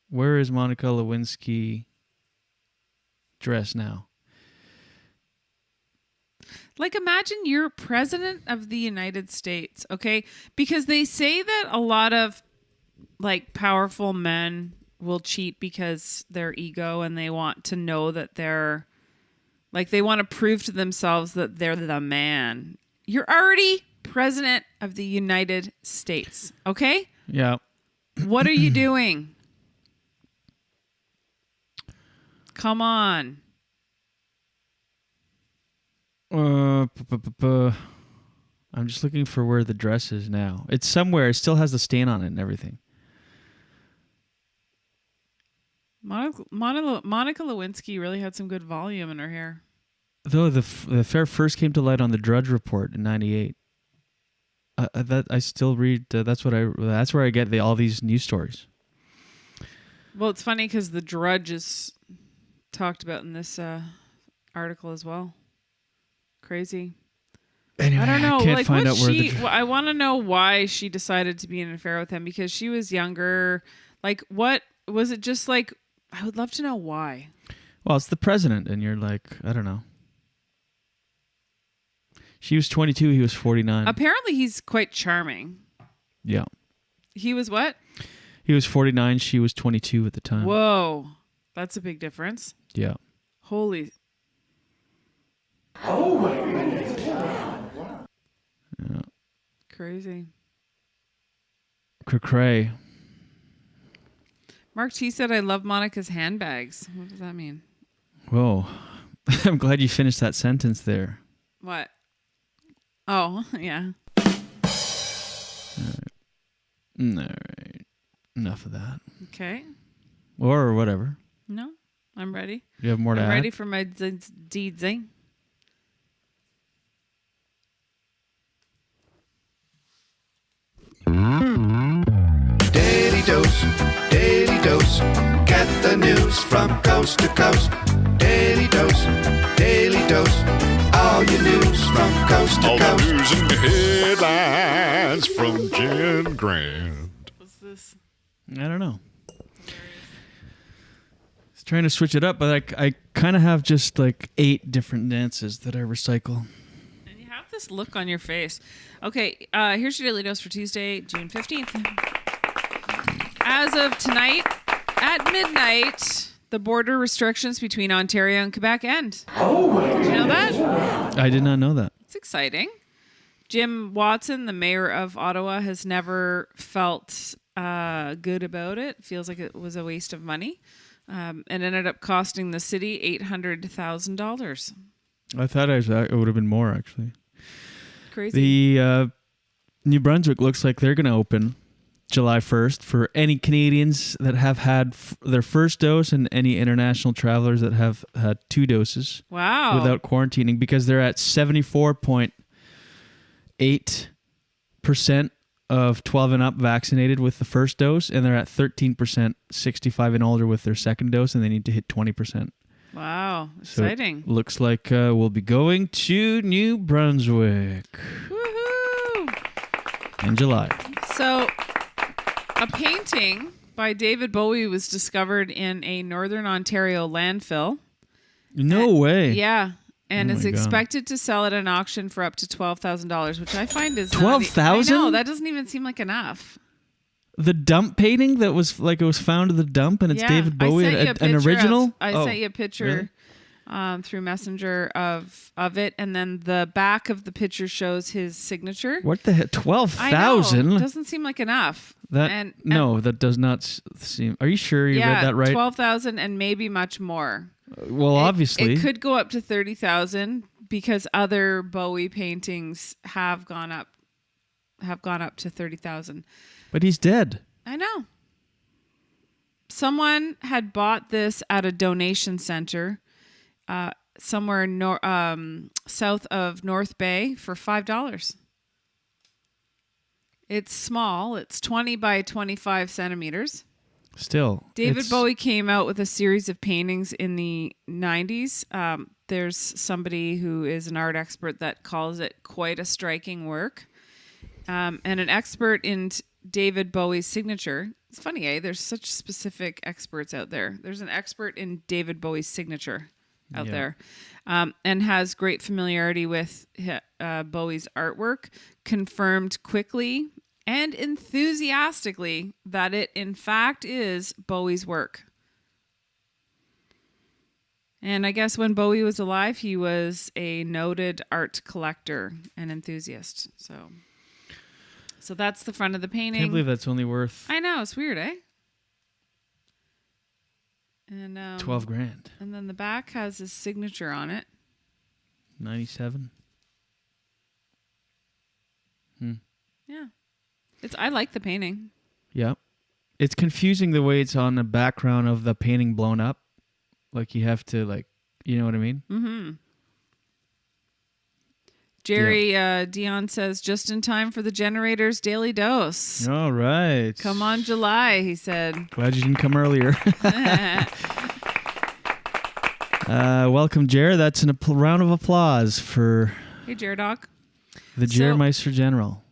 where is Monica Lewinsky dress now? Like, imagine you're president of the United States, okay? Because they say that a lot of, like, powerful men will cheat because their ego and they want to know that they're, like, they want to prove to themselves that they're the man. You're already president of the United States, okay? Yeah. What are you doing? Come on. I'm just looking for where the dress is now. It's somewhere. It still has the stain on it and everything. Monica Lewinsky really had some good volume in her hair. Though the affair first came to light on the Drudge Report in '98. That I still read. That's where I get all these news stories. Well, it's funny because the Drudge is talked about in this article as well. Crazy. Anyway, I don't know. can't Like, find what's out where she? I want to know why she decided to be in an affair with him, because she was younger. Like, what was it? Just like, I would love to know why. Well, it's the president, and you're like, I don't know. She was 22. He was 49. Apparently, he's quite charming. Yeah. He was what? He was 49. She was 22 at the time. Whoa. That's a big difference. Yeah. Holy. Oh my goodness. Yeah. Crazy. Cray. Mark T said, I love Monica's handbags. What does that mean? Whoa. I'm glad you finished that sentence there. What? Oh, yeah. All right. Enough of that. Okay. Or whatever. No, I'm ready. Do you have more to I'm add? ready for my deeds. Daily dose, get the news from coast to coast. Daily dose, all your news from coast to All the coast. news and headlines from Jen Grant. What's this? I don't know. It's trying to switch it up, but I kind of have just like 8 different dances that I recycle. And you have this look on your face. Okay, here's your daily dose for Tuesday, June 15th. As of tonight, at midnight, the border restrictions between Ontario and Quebec end. Did you know that? I did not know that. It's exciting. Jim Watson, the mayor of Ottawa, has never felt good about it. Feels like it was a waste of money. And ended up costing the city $800,000. I thought it would have been more, actually. Crazy. The New Brunswick looks like they're going to open July 1st for any Canadians that have had their first dose and any international travelers that have had 2 doses Wow. without quarantining, because they're at 74.8% of 12 and up vaccinated with the first dose, and they're at 13% 65 and older with their second dose, and they need to hit 20%. Wow. So it Exciting. looks like we'll be going to New Brunswick Woohoo. in July. So, a painting by David Bowie was discovered in a Northern Ontario landfill. No way. Yeah. And Oh is my God. expected to sell at an auction for up to $12,000, which I find is $12,000? I know, that doesn't even seem like enough. The dump painting that was like it was found in the dump, and it's Yeah, David Bowie, I sent you a an picture original. I Oh, sent you a picture through Messenger of it, and then the back of the picture shows his signature. What the heck? I know. 12,000? Doesn't seem like enough. That no, that does not seem. Are you sure you read that right? 12,000 and maybe much more. Well, obviously, It could go up to 30,000 because other Bowie paintings have gone up to 30,000. but he's dead. I know. Someone had bought this at a donation center somewhere south of North Bay for $5. It's small. It's 20 by 25 centimeters. Still, David it's- Bowie came out with a series of paintings in the 90s. There's somebody who is an art expert that calls it quite a striking work. And an expert in David Bowie's signature. It's funny, eh? There's such specific experts out there. There's an expert in David Bowie's signature out there, and has great familiarity with Bowie's artwork, confirmed quickly and enthusiastically that it in fact is Bowie's work. And I guess when Bowie was alive, he was a noted art collector and enthusiast. So that's the front of the I painting. can't believe that's only worth I know, it's weird, eh? And $12,000. And then the back has his signature on it. 97. Yeah. I like the painting. Yeah, it's confusing the way it's on the background of the painting blown up. Like you have to you know what I mean? Mm-hmm. Jerry Dion says, just in time for the Generator's daily dose. All right. Come on, July, he said. Glad you didn't come earlier. Welcome, Jer. That's a round of applause for Hey, Jaredog. the Jeremeister General.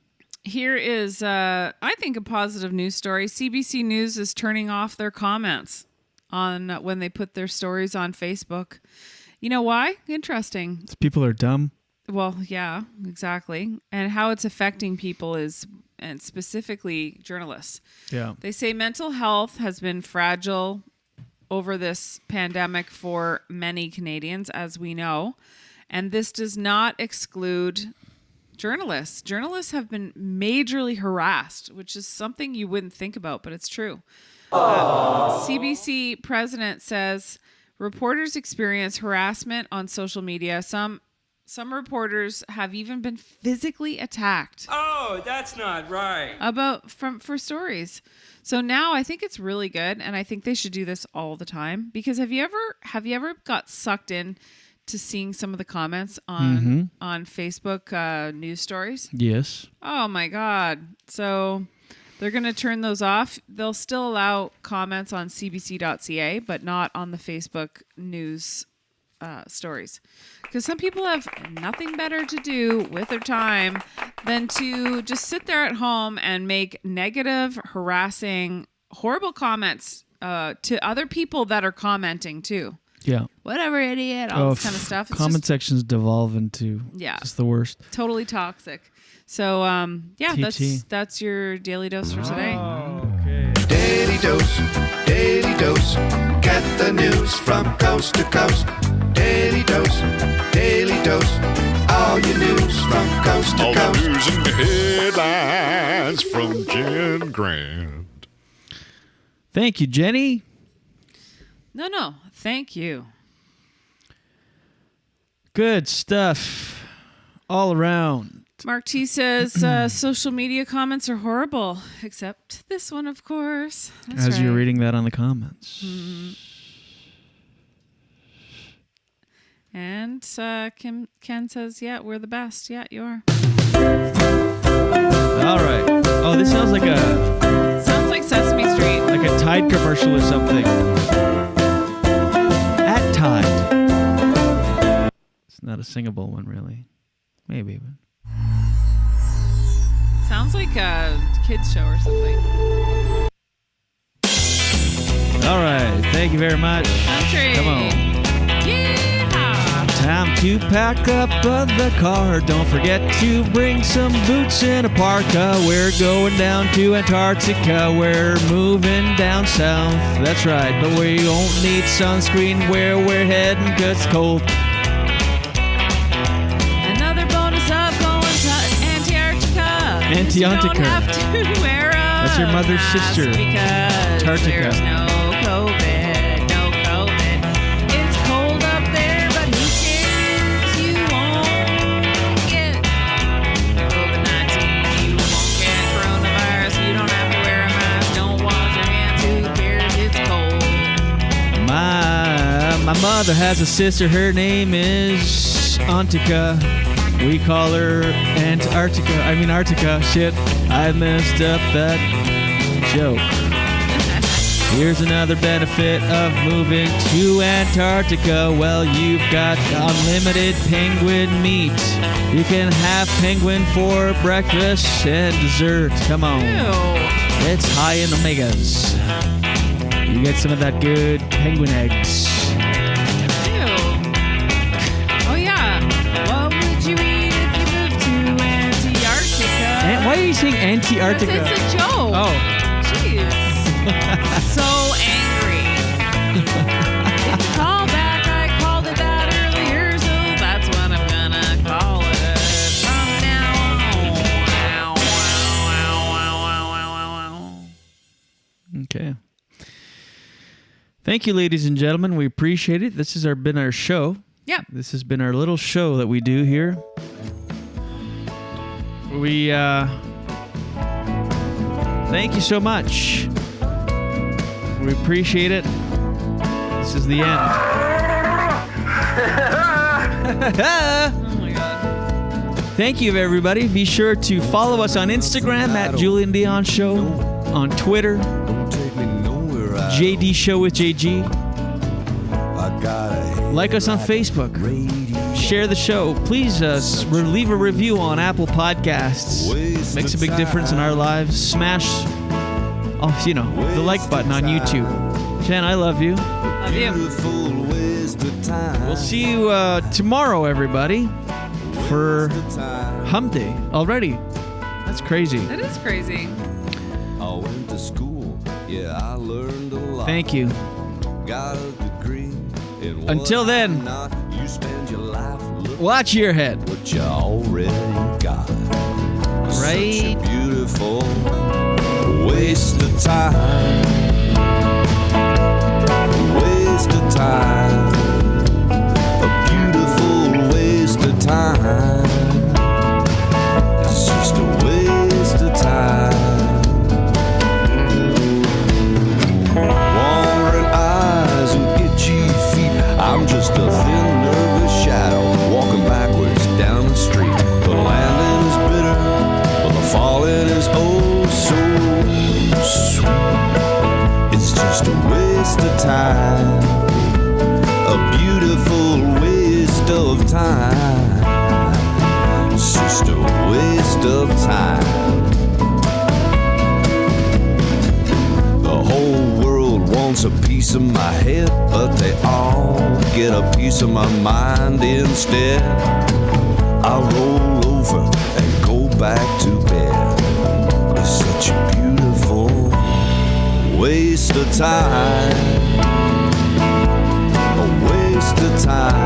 Here is, I think, a positive news story. CBC News is turning off their comments on when they put their stories on Facebook. You know why? Interesting. People are dumb. Well, yeah, exactly. And how it's affecting people and specifically journalists. Yeah. They say mental health has been fragile over this pandemic for many Canadians, as we know. And this does not exclude journalists. Journalists have been majorly harassed, which is something you wouldn't think about, but it's true. CBC president says reporters experience harassment on social media. Some reporters have even been physically attacked. Oh, that's not right. For stories. So now I think it's really good, and I think they should do this all the time. Because have you ever got sucked in to seeing some of the comments on Facebook news stories? Yes. Oh my God! So they're going to turn those off. They'll still allow comments on cbc.ca, but not on the Facebook news stories, because some people have nothing better to do with their time than to just sit there at home and make negative, harassing, horrible comments to other people that are commenting too. Yeah. Whatever, idiot, all this kind of stuff. It's comment sections devolve into just the worst. Totally toxic. So that's your daily dose for today. Okay. Daily dose, get the news from coast to coast. Daily dose, all your news from coast to All coast. the news and headlines from Jen Grant. Thank you, Jenny. No, thank you. Good stuff all around. Mark T says social media comments are horrible, except this one, of course. That's As you're right. reading that on the comments. Mm-hmm. And Ken says, yeah, we're the best. Yeah, you are. All right. Oh, this sounds like Sesame Street. like a Tide commercial or something. At Tide. It's not a singable one, really. Maybe. But. Sounds like a kids show or something. All right. Thank you very much. Country. Come on. Yeah. Time to pack up the car. Don't forget to bring some boots and a parka. We're going down to Antarctica. We're moving down south. That's right, but we won't need sunscreen where we're heading 'cause it's cold. Another bonus of going to Antarctica. You don't have to wear a That's your mother's mask sister. because Antarctica. there's no COVID. No COVID. It's cold up there, but who cares? You won't get COVID-19. You won't get coronavirus. You don't have to wear a mask. Don't wash your hands. Who cares? It's cold. My mother has a sister. Her name is Antica. We call her Arctica. Shit, I messed up that joke. Here's another benefit of moving to Antarctica. Well, you've got unlimited penguin meat. You can have penguin for breakfast and dessert. Come on. Ew. It's high in omegas. You get some of that good penguin eggs. Ew. Oh, yeah. What would you eat if you moved to Antarctica? And why are you saying Antarctica? Because it's a joke. Oh. Jeez. So angry. It's a callback. I called it that earlier, so that's what I'm gonna call it from now on. Okay. Thank you, ladies and gentlemen. We appreciate it. This has been our show. Yep. This has been our little show that we do here. We thank you so much. We appreciate it. This is the end. Oh my God. Thank you, everybody. Be sure to follow us on Instagram at Julian Dion Show, on Twitter, JD Show with JG. Like us on Facebook. Share the show. Please leave a review on Apple Podcasts. Makes a big difference in our lives. Smash, the like button on YouTube. Jen, I love you. Love you. We'll see you tomorrow, everybody, for Hump Day already. That's crazy. It is crazy. I went to school, yeah, I learned a lot. Thank you. Got a degree in Until then, whatnot. You spend your life looking watch your head. what you already got. Such Right. a beautiful waste of time. Waste of time. A beautiful waste of time. It's just a waste of time. Wandering eyes and itchy feet. I'm just a thin, nervous shadow walking backwards down the street. The landing is bitter, but the falling is oh so sweet. It's just a waste of time. A beautiful waste of time. It's just a waste of time. The whole world wants a piece of my head, but they all get a piece of my mind instead. I roll over and go back to bed. It's such a beautiful waste of time. A waste of time.